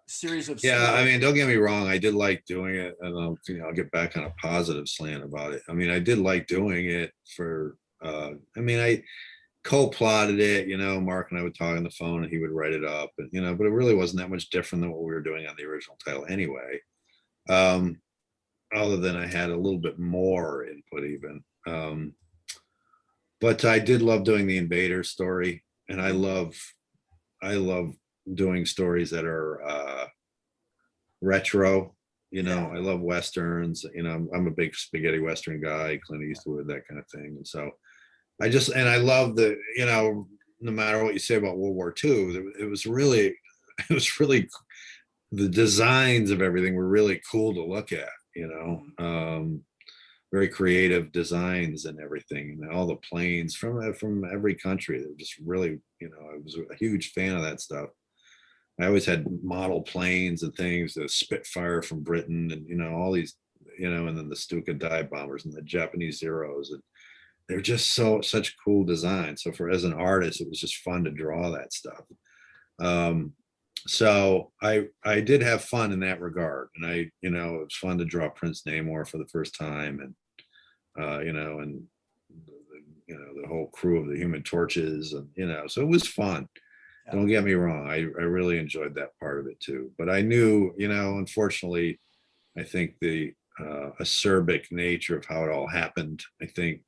series of yeah stories. I mean, don't get me wrong, I did like doing it, and I'll get back on a positive slant about it. I mean, I did like doing it for I co-plotted it, Mark and I would talk on the phone and he would write it up, and but it really wasn't that much different than what we were doing on the original title anyway, other than I had a little bit more input even, but I did love doing the Invader story, and I love doing stories that are retro. I love Westerns. I'm a big spaghetti Western guy, Clint Eastwood, that kind of thing. And so I love no matter what you say about World War II, it was really the designs of everything were really cool to look at, very creative designs and everything, and all the planes from every country. They're just really, I was a huge fan of that stuff. I always had model planes and things, the Spitfire from Britain, and all these, and then the Stuka dive bombers and the Japanese Zeros, and they're just such cool designs. So as an artist, it was just fun to draw that stuff. So I did have fun in that regard, and it was fun to draw Prince Namor for the first time, and and the whole crew of the Human Torches, and so it was fun. Yeah. Don't get me wrong, I really enjoyed that part of it too. But I knew, unfortunately, I think the acerbic nature of how it all happened, I think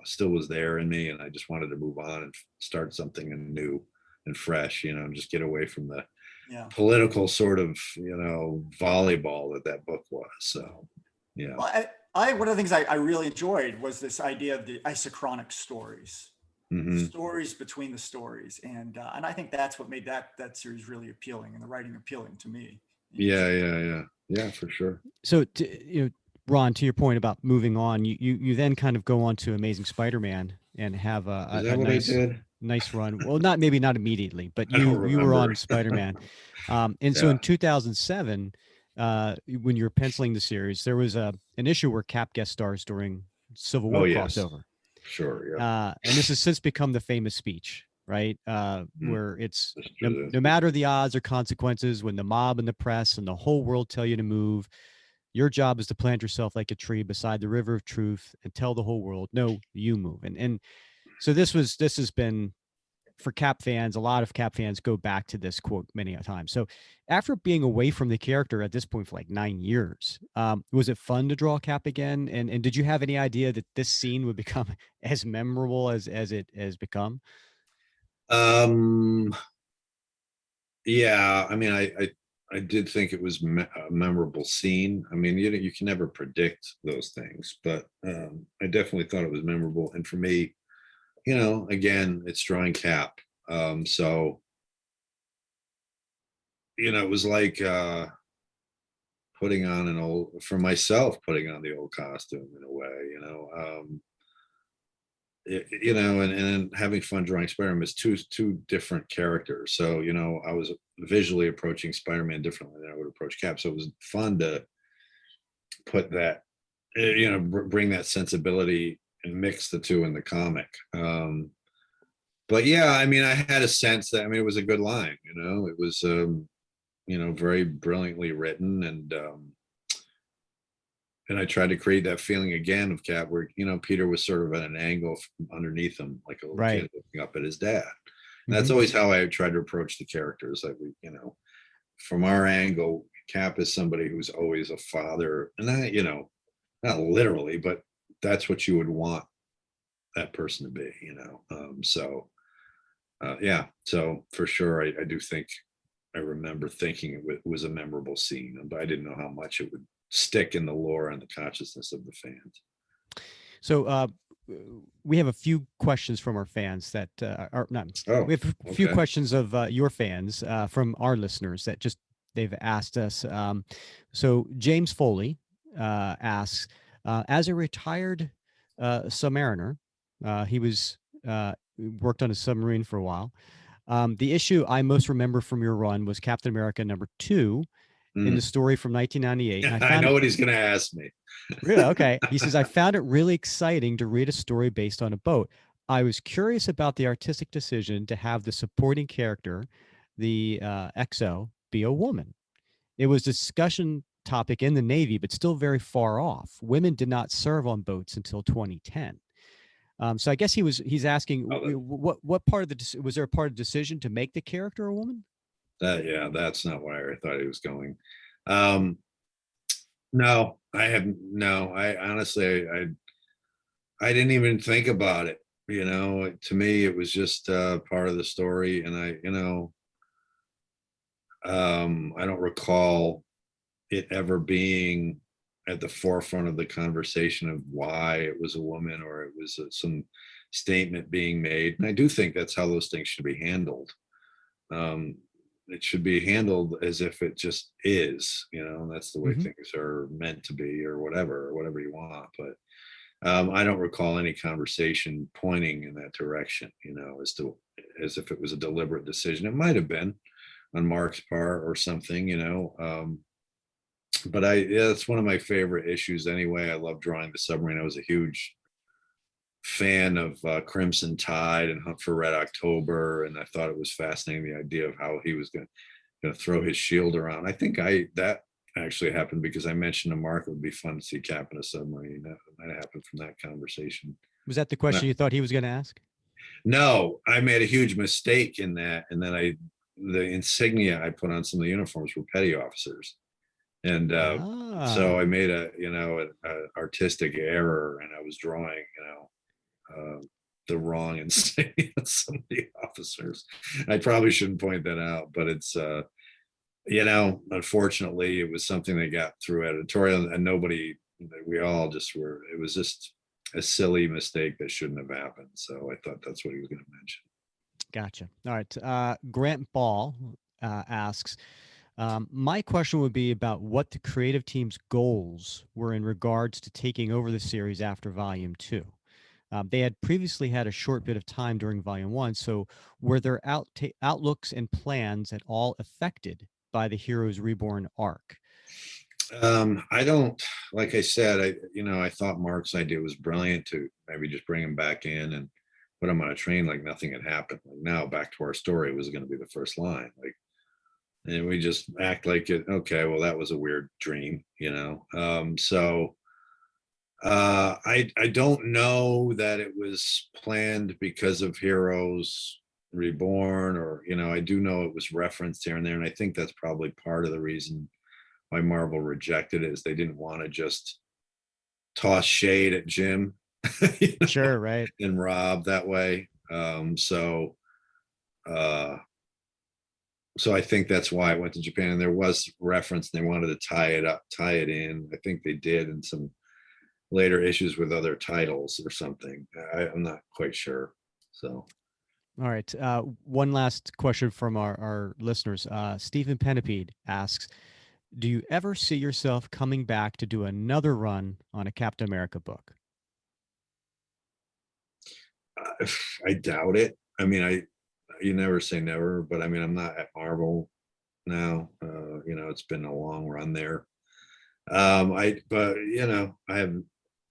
still was there in me, and I just wanted to move on and start something new and fresh, and just get away from the political sort of volleyball that book was. So well, one of the things I really enjoyed was this idea of the isochronic stories, stories between the stories, and I think that's what made that series really appealing, and the writing appealing to me. Yeah, for sure. So Ron, to your point about moving on, you then kind of go on to Amazing Spider-Man and have a nice run. Well, not immediately, but you were on Spider-Man. And so in 2007, when you were penciling the series, there was an issue where Cap guest stars during Civil War crossover. Sure. Yeah. And this has since become the famous speech, right? Where it's no matter the odds or consequences, when the mob and the press and the whole world tell you to move, your job is to plant yourself like a tree beside the river of truth and tell the whole world, no, you move. And so this has been, for Cap fans, a lot of Cap fans go back to this quote many a time. So after being away from the character at this point for like 9 years, was it fun to draw Cap again? And did you have any idea that this scene would become as memorable as it has become? Yeah, I mean, I did think it was a memorable scene. I mean, you can never predict those things, but I definitely thought it was memorable. And for me, again, it's drawing Cap. So, it was like putting on putting on the old costume in a way, and having fun drawing Spider-Man is two different characters. So, I was visually approaching Spider-Man differently than I would approach Cap. So it was fun to put that, bring that sensibility and mix the two in the comic. But yeah, I mean, I had a sense that, it was a good line, it was, very brilliantly written, and and I tried to create that feeling again of Cap, where, you know, Peter was sort of at an angle from underneath him, like a little Right. kid looking up at his dad. And that's always how I tried to approach the characters. Like, we, you know, from our angle, Cap is somebody who's always a father, and that, you know, not literally, but that's what you would want that person to be, you know. Yeah, so for sure, I do think I remember thinking it was a memorable scene, but I didn't know how much it would stick in the lore and the consciousness of the fans. So we have a few questions from our fans that are not. Oh, We have a few okay. questions of your fans from our listeners that just they've asked us. So James Foley asks, as a retired submariner, he was worked on a submarine for a while. The issue I most remember from your run was Captain America #2 in the story from 1998. And I I found know it what he's going to ask me. really okay. He says, I found it really exciting to read a story based on a boat. I was curious about the artistic decision to have the supporting character, the XO, be a woman. It was discussion topic in the Navy, but still very far off. Women did not serve on boats until 2010. So I guess he's asking what part of was there a part of the decision to make the character a woman? Yeah, that's not where I thought he was going. No, I honestly, I didn't even think about it. You know, to me, it was just part of the story, and I don't recall it ever being at the forefront of the conversation of why it was a woman, or it was some statement being made. And I do think that's how those things should be handled. It should be handled as if it just is, you know, and that's the way things are meant to be, or whatever you want. But I don't recall any conversation pointing in that direction, you know, as if it was a deliberate decision. It might have been on Mark's part or something, you know. But yeah, it's one of my favorite issues anyway. I love drawing the submarine. I was a huge fan of Crimson Tide and Hunt for Red October, and I thought it was fascinating, the idea of how he was going to throw his shield around. I think that actually happened because I mentioned to Mark it would be fun to see Cap in a submarine. That might have happened from that conversation. Was that the question you thought he was going to ask? No, I made a huge mistake in that, and then the insignia I put on some of the uniforms were petty officers. And so I made a artistic error, and I was drawing, the wrong insignia on some of the officers. I probably shouldn't point that out, but it's, unfortunately, it was something that got through editorial, and we all just were. It was just a silly mistake that shouldn't have happened. So I thought that's what he was going to mention. Gotcha. All right. Grant Ball asks, my question would be about what the creative team's goals were in regards to taking over the series after Volume 2. They had previously had a short bit of time during Volume 1, so were their outlooks and plans at all affected by the Heroes Reborn arc? I don't, like I said, I thought Mark's idea was brilliant to maybe just bring him back in and put him on a train like nothing had happened. Like, now back to our story was going to be the first line. Like, and we just act like it. Okay, well, that was a weird dream, you know? I don't know that it was planned because of Heroes Reborn, or, I do know it was referenced here and there. And I think that's probably part of the reason why Marvel rejected it, is they didn't want to just toss shade at Jim. Sure, right. And Rob that way. So I think that's why I went to Japan, and there was reference, and they wanted to tie it in. I think they did in some later issues with other titles or something. I'm not quite sure. So, all right. One last question from our listeners. Stephen Penipede asks, do you ever see yourself coming back to do another run on a Captain America book? I doubt it. I mean, you never say never, but I mean, I'm not at Marvel now. It's been a long run there.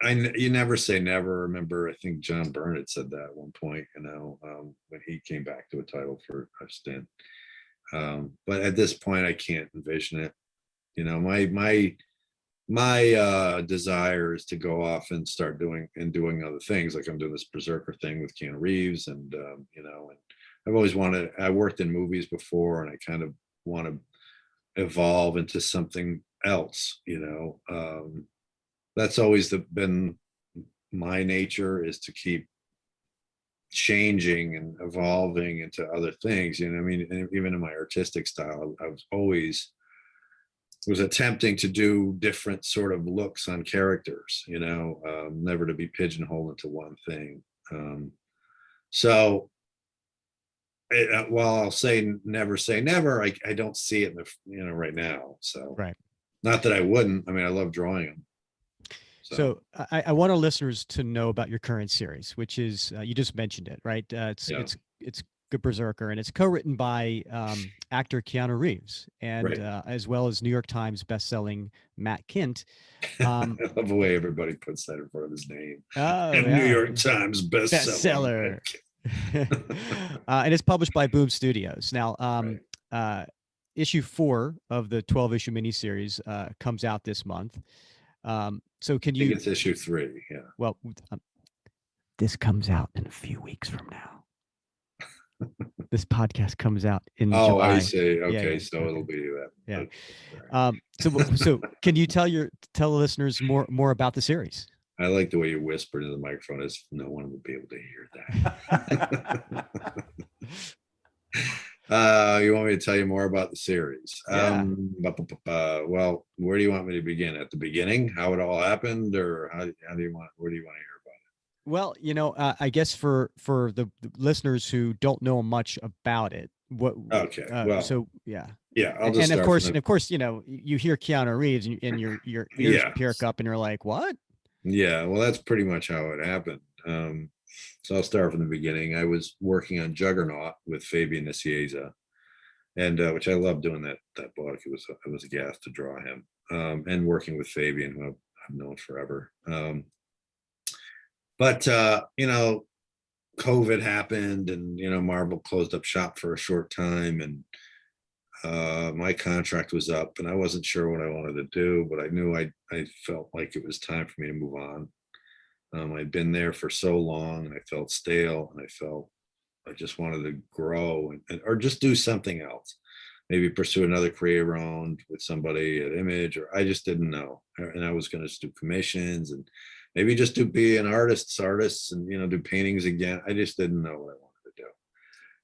You never say never. Remember, I think John Burnett said that at one point, when he came back to a title for a stint. But at this point, I can't envision it. My my desire is to go off and start doing other things. Like I'm doing this Berserker thing with Keanu Reeves, and you know, and I've always wanted. I worked in movies before, and I kind of want to evolve into something else. You know, that's always been my nature, is to keep changing and evolving into other things. You know, I mean, and even in my artistic style, I was always was attempting to do different sort of looks on characters, you know, never to be pigeonholed into one thing. So while I'll say never, I don't see it in the, you know, right now. So Right. not that I wouldn't. I mean, I love drawing them. So I want our listeners to know about your current series, which is you just mentioned it, right? It's Good Berserker, and it's co-written by actor Keanu Reeves, and Right. As well as New York Times bestselling Matt Kint. I love the way everybody puts that in front of his name. Oh, New York Times bestseller. And it's published by Boom Studios. Now, Right. Issue 4 of the 12-issue miniseries comes out this month. So can I you? think it's issue 3. Yeah. Well, this comes out in a few weeks from now. This podcast comes out in July. I see. Okay, yeah. so Okay. it'll be that. Yeah. Okay. So can you tell the listeners more about the series? I like the way you whisper to the microphone, as no one would be able to hear that. You want me to tell you more about the series? Yeah. Well, where do you want me to begin? At the beginning, how it all happened, or how do you want? Where do you want to hear about it? Well, you know, I guess for the listeners who don't know much about it, what? Okay. Well. So yeah. Yeah. I'll just and start of course, you know, you hear Keanu Reeves and your ears perk up, and you're like, what? Yeah. Well, that's pretty much how it happened. So I'll start from the beginning. I was working on Juggernaut with Fabian Nicieza, and which I loved doing that book. It was a gas to draw him, and working with Fabian, who I've known forever. But you know, COVID happened, and you know, Marvel closed up shop for a short time, and my contract was up, and I wasn't sure what I wanted to do, but I knew I felt like it was time for me to move on. I'd been there for so long, and I felt stale, and I felt I just wanted to grow or just do something else. Maybe pursue another career round with somebody at Image, or I just didn't know. And I was going to just do commissions, and maybe just be an artist, and, you know, do paintings again. I just didn't know what I wanted to do.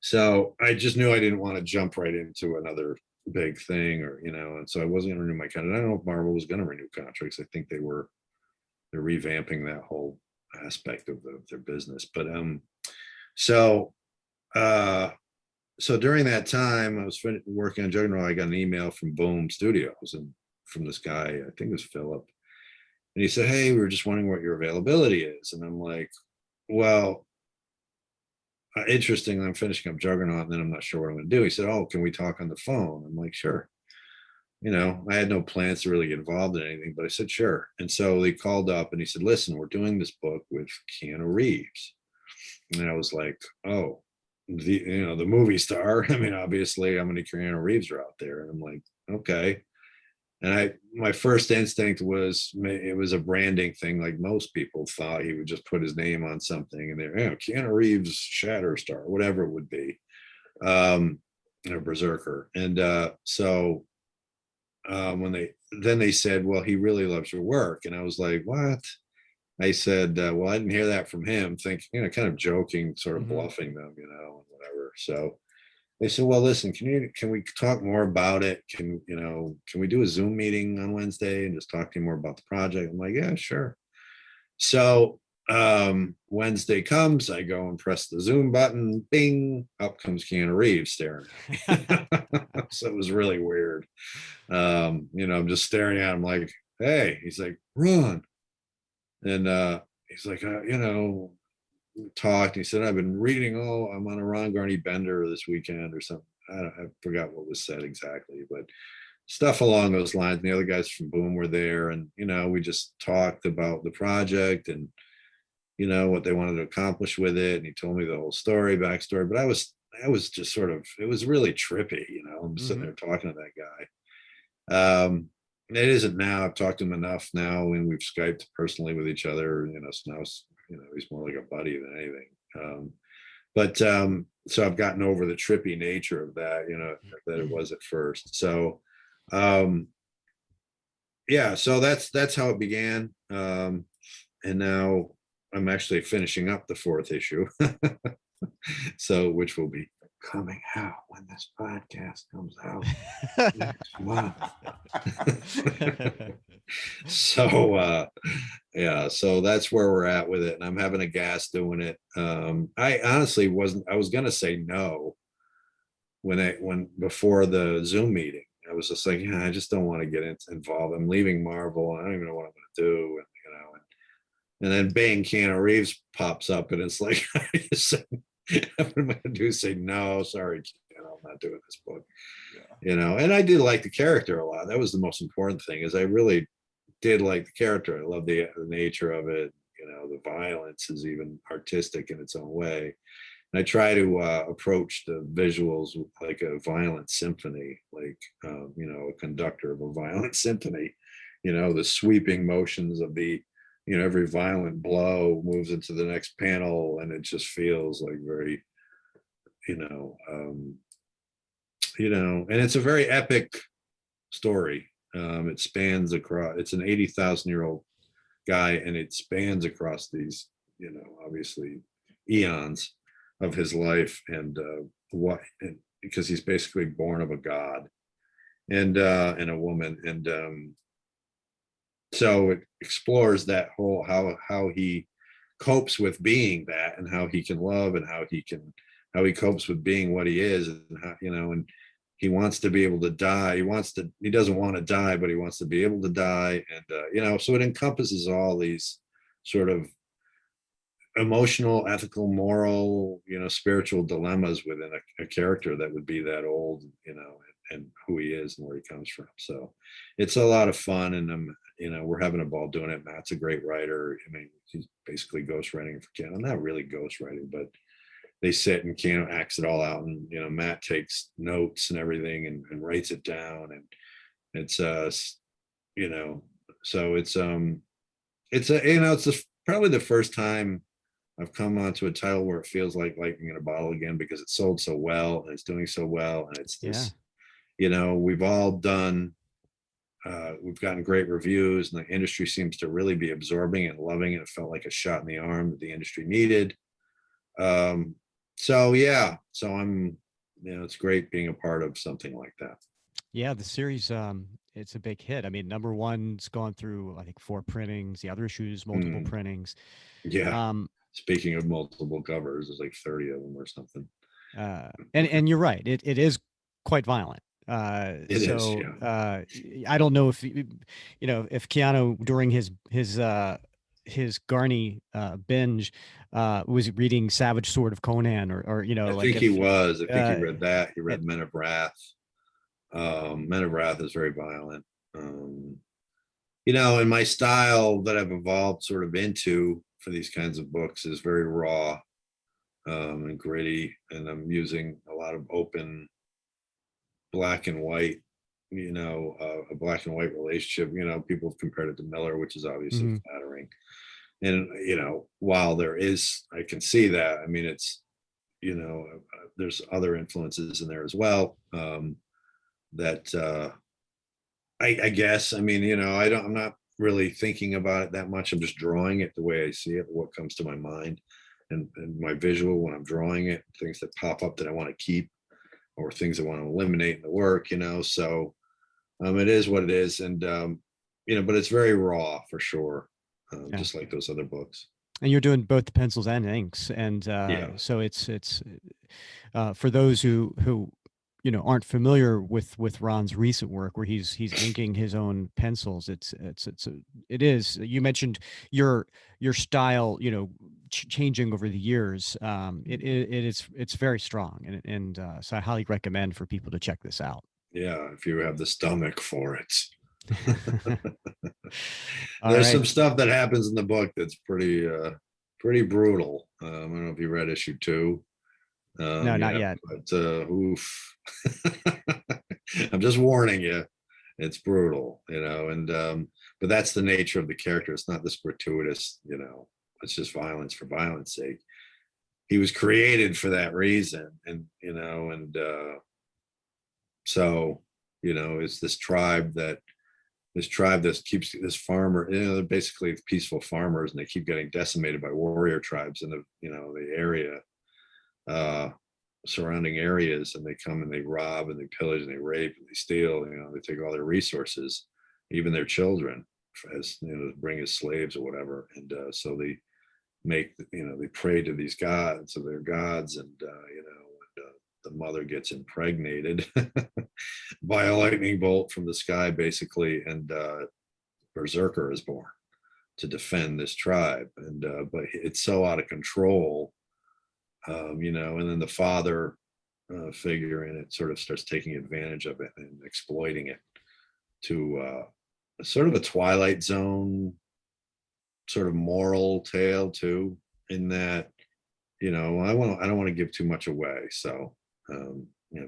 So I just knew I didn't want to jump right into another big thing, or, you know, and so I wasn't going to renew my contract. I don't know if Marvel was going to renew contracts. I think they're revamping that whole aspect of their business. But so during that time, I was working on Juggernaut. I got an email from Boom Studios, and from this guy, I think it was Philip, and he said, "Hey, we were just wondering what your availability is." And I'm like, "Well, interesting. I'm finishing up Juggernaut, and then I'm not sure what I'm going to do." He said, "Oh, can we talk on the phone?" I'm like, "Sure." You know, I had no plans to really get involved in anything, but I said, "Sure." And so they called up, and he said, "Listen, we're doing this book with Keanu Reeves." And I was like, "Oh, the movie star." I mean, obviously, how many Keanu Reeves are out there? And I'm like, "Okay." And my first instinct was, it was a branding thing. Like most people thought he would just put his name on something, and they're, you know, Keanu Reeves Shatterstar, whatever it would be, or Berserker. And so when they said, "Well, he really loves your work," and I was like, "What?" I said, "Well, I didn't hear that from him," thinking, you know, kind of joking, sort of bluffing them, you know, and whatever. So they said, "Well, listen, can we talk more about it? Can we do a Zoom meeting on Wednesday and just talk to you more about the project?" I'm like, "Yeah, sure." So Wednesday comes, I go and press the Zoom button, bing, up comes Keanu Reeves staring at me. So it was really weird. You know, I'm just staring at him like, "Hey," he's like, "Ron." And he's like, you know, talked. He said, "I've been reading, I'm on a Ron Garney bender this weekend," or something. I forgot what was said exactly, but stuff along those lines. And the other guys from Boom were there, and, you know, we just talked about the project and, you know, what they wanted to accomplish with it. And he told me the whole backstory, but I was just sort of, it was really trippy, you know, I'm sitting there talking to that guy. It isn't now. I've talked to him enough now, and we've Skyped personally with each other. So now he's more like a buddy than anything. So I've gotten over the trippy nature of that, that it was at first. So, yeah, so that's how it began. And now I'm actually finishing up the 4th issue. So, which will be coming out when this podcast comes out next month. So yeah, so that's where we're at with it, and I'm having a gas doing it. I honestly I was gonna say no when before the Zoom meeting. I was just like, yeah, I just don't want to get involved. I'm leaving Marvel, and I don't even know what I'm gonna do. And then bang, Keanu Reeves pops up, and it's like, what am I gonna do? Say no, sorry, I'm not doing this book. Yeah. And I did like the character a lot. That was the most important thing, is I really did like the character. I love the nature of it. The violence is even artistic in its own way. And I try to approach the visuals like a violent symphony, like a conductor of a violent symphony. The sweeping motions of the every violent blow moves into the next panel, and it just feels like very and it's a very epic story. It spans across, it's an 80,000-year-old guy, and it spans across these obviously eons of his life, and because he's basically born of a god and a woman, and so it explores that whole how he copes with being that, and how he can love, and how he copes with being what he is, and how, and he wants to be able to die. He doesn't want to die, but he wants to be able to die. And so it encompasses all these sort of emotional, ethical, moral, spiritual dilemmas within a character that would be that old, and who he is and where he comes from. So it's a lot of fun, and we're having a ball doing it. Matt's a great writer. I mean, he's basically ghostwriting for Keanu. Not really ghostwriting, but they sit and Keanu acts it all out, and Matt takes notes and everything, and writes it down, and it's so it's probably the first time I've come onto a title where it feels like lightning in a bottle again, because it sold so well, and it's doing so well, and it's this, we've all done. We've gotten great reviews, and the industry seems to really be absorbing and loving it. It felt like a shot in the arm that the industry needed. So yeah, so I'm, it's great being a part of something like that. Yeah, the series, it's a big hit. I mean, number one's gone through, I think, 4 printings. The other issues, multiple printings. Yeah. Speaking of multiple covers, there's like 30 of them or something. And you're right. It is quite violent. It is, yeah. I don't know if if Keanu during his Garney binge was reading Savage Sword of Conan, or I think he was. I think he read that. He read Men of Wrath. Men of Wrath is very violent. And my style that I've evolved sort of into for these kinds of books is very raw and gritty, and I'm using a lot of open black and white, a black and white relationship. People have compared it to Miller, which is obviously flattering. And, while I can see that, I mean, it's, there's other influences in there as well. That I guess, I mean, I'm not really thinking about it that much. I'm just drawing it the way I see it, what comes to my mind, and my visual when I'm drawing it, things that pop up that I want to keep, or things I want to eliminate in the work, so it is what it is. And, but it's very raw for sure. Just like those other books. And you're doing both the pencils and inks, and so it's for those who aren't familiar with Ron's recent work, where he's inking his own pencils. It is. You mentioned your style, changing over the years. It's very strong, and so I highly recommend for people to check this out. Yeah, if you have the stomach for it. There's some stuff that happens in the book that's pretty brutal. I don't know if you read issue 2. No, not yet. But oof. I'm just warning you. It's brutal, and but that's the nature of the character. It's not this gratuitous, it's just violence for violence sake. He was created for that reason, and so it's this tribe that keeps this farmer, they're basically peaceful farmers, and they keep getting decimated by warrior tribes in the area, surrounding areas, and they come and they rob and they pillage and they rape and they steal, they take all their resources, even their children, as to bring as slaves or whatever. And so they make, they pray to these gods, to their gods, and the mother gets impregnated by a lightning bolt from the sky, basically, and Berserker is born to defend this tribe. And but it's so out of control, and then the father figure in it sort of starts taking advantage of it and exploiting it to sort of a Twilight Zone sort of moral tale too, in that, I don't want to give too much away, so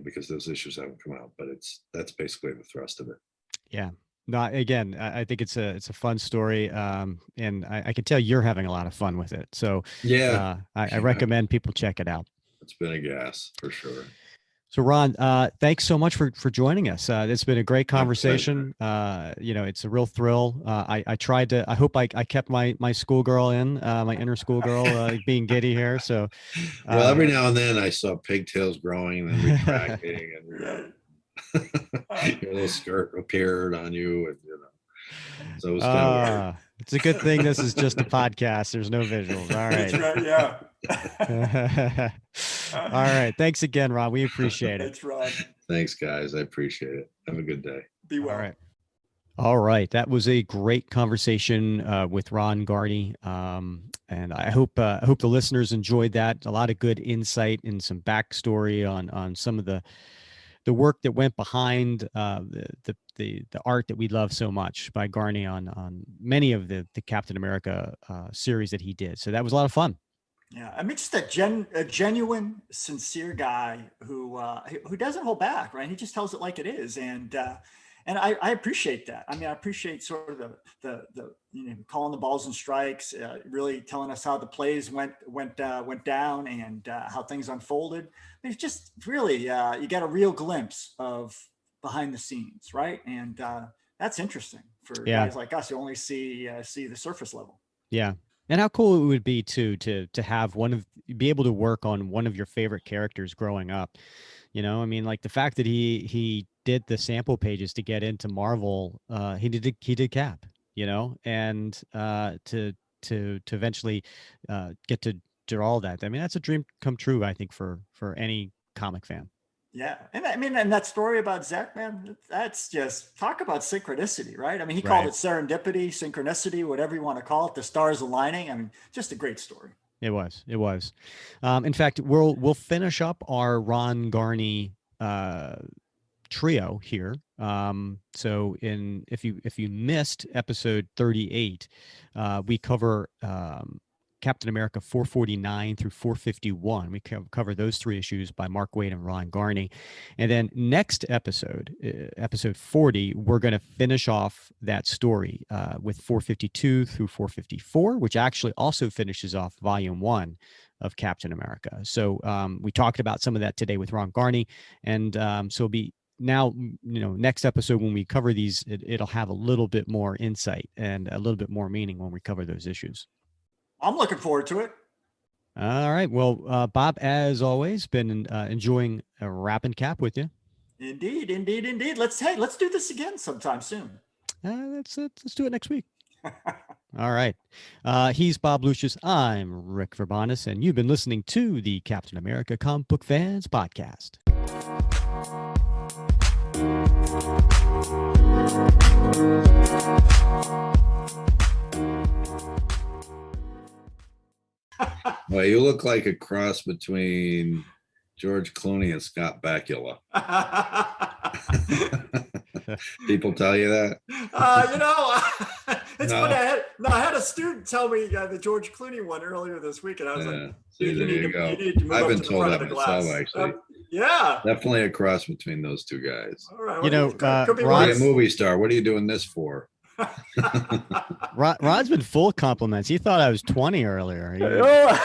because those issues haven't come out, but that's basically the thrust of it. Yeah. No, again, I think it's a fun story, and I can tell you're having a lot of fun with it. So Yeah, I recommend people check it out. it's been a gas for sure. So Ron, thanks so much for joining us. It's been a great conversation. It's a real thrill. I tried to. I hope I kept my schoolgirl in, my inner schoolgirl, being giddy here. So well, every now and then I saw pigtails growing and then retracting, and your little skirt appeared on you, and so it was kind of weird. It's a good thing this is just a podcast. There's no visuals. All right. That's right. Yeah. All right. Thanks again, Ron. We appreciate it. That's right. Thanks, guys. I appreciate it. Have a good day. Be well. All right. All right. That was a great conversation with Ron Garney. And I hope the listeners enjoyed that. A lot of good insight and some backstory on some of the work that went behind the art that we love so much by Garney on many of the Captain America series that he did. So that was a lot of fun. Yeah, I mean, just a genuine, sincere guy who doesn't hold back, right? He just tells it like it is, and I appreciate that. I mean, I appreciate sort of the calling the balls and strikes, really telling us how the plays went down and how things unfolded. I mean, it's just really you get a real glimpse of behind the scenes, right? And that's interesting for guys like us who only see the surface level. Yeah. And how cool it would be to have be able to work on one of your favorite characters growing up. I mean, like the fact that he did the sample pages to get into Marvel, he did Cap, and to eventually get to draw that. I mean, that's a dream come true, I think, for any comic fan. Yeah. And I mean, and that story about Zeck, man, that's just talk about synchronicity, right? I mean, he called it serendipity, synchronicity, whatever you want to call it, the stars aligning. I mean, just a great story. It was. In fact, we'll finish up our Ron Garney trio here. So if you missed episode 38, we cover Captain America 449 through 451. We cover those three issues by Mark Waid and Ron Garney. And then next episode, episode 40, we're going to finish off that story with 452 through 454, which actually also finishes off volume 1 of Captain America. So we talked about some of that today with Ron Garney. And so it'll be now, next episode when we cover these, it'll have a little bit more insight and a little bit more meaning when we cover those issues. I'm looking forward to it. All right. Well, Bob, as always, been enjoying a Rapping Cap with you. Indeed. Let's do this again sometime soon. Let's do it next week. All right. He's Bob Lucius. I'm Rick Verbanis, and you've been listening to the Captain America Comic Book Fans Podcast. Well, you look like a cross between George Clooney and Scott Bakula. People tell you that? It's funny. I had a student tell me the George Clooney one earlier this week, and I was like, See, you there need you go. to move I've up been to the told front that of the myself, glass. actually. Yeah. Definitely a cross between those two guys. All right. You know, could be Ron- Hey, a worse. movie star. What are you doing this for? Rod's been full of compliments. He thought I was 20 earlier. Well,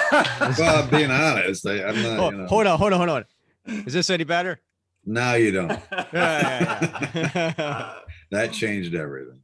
I'm being honest. I'm not. Oh, You know, hold on. Is this any better? now you don't. Yeah. That changed everything.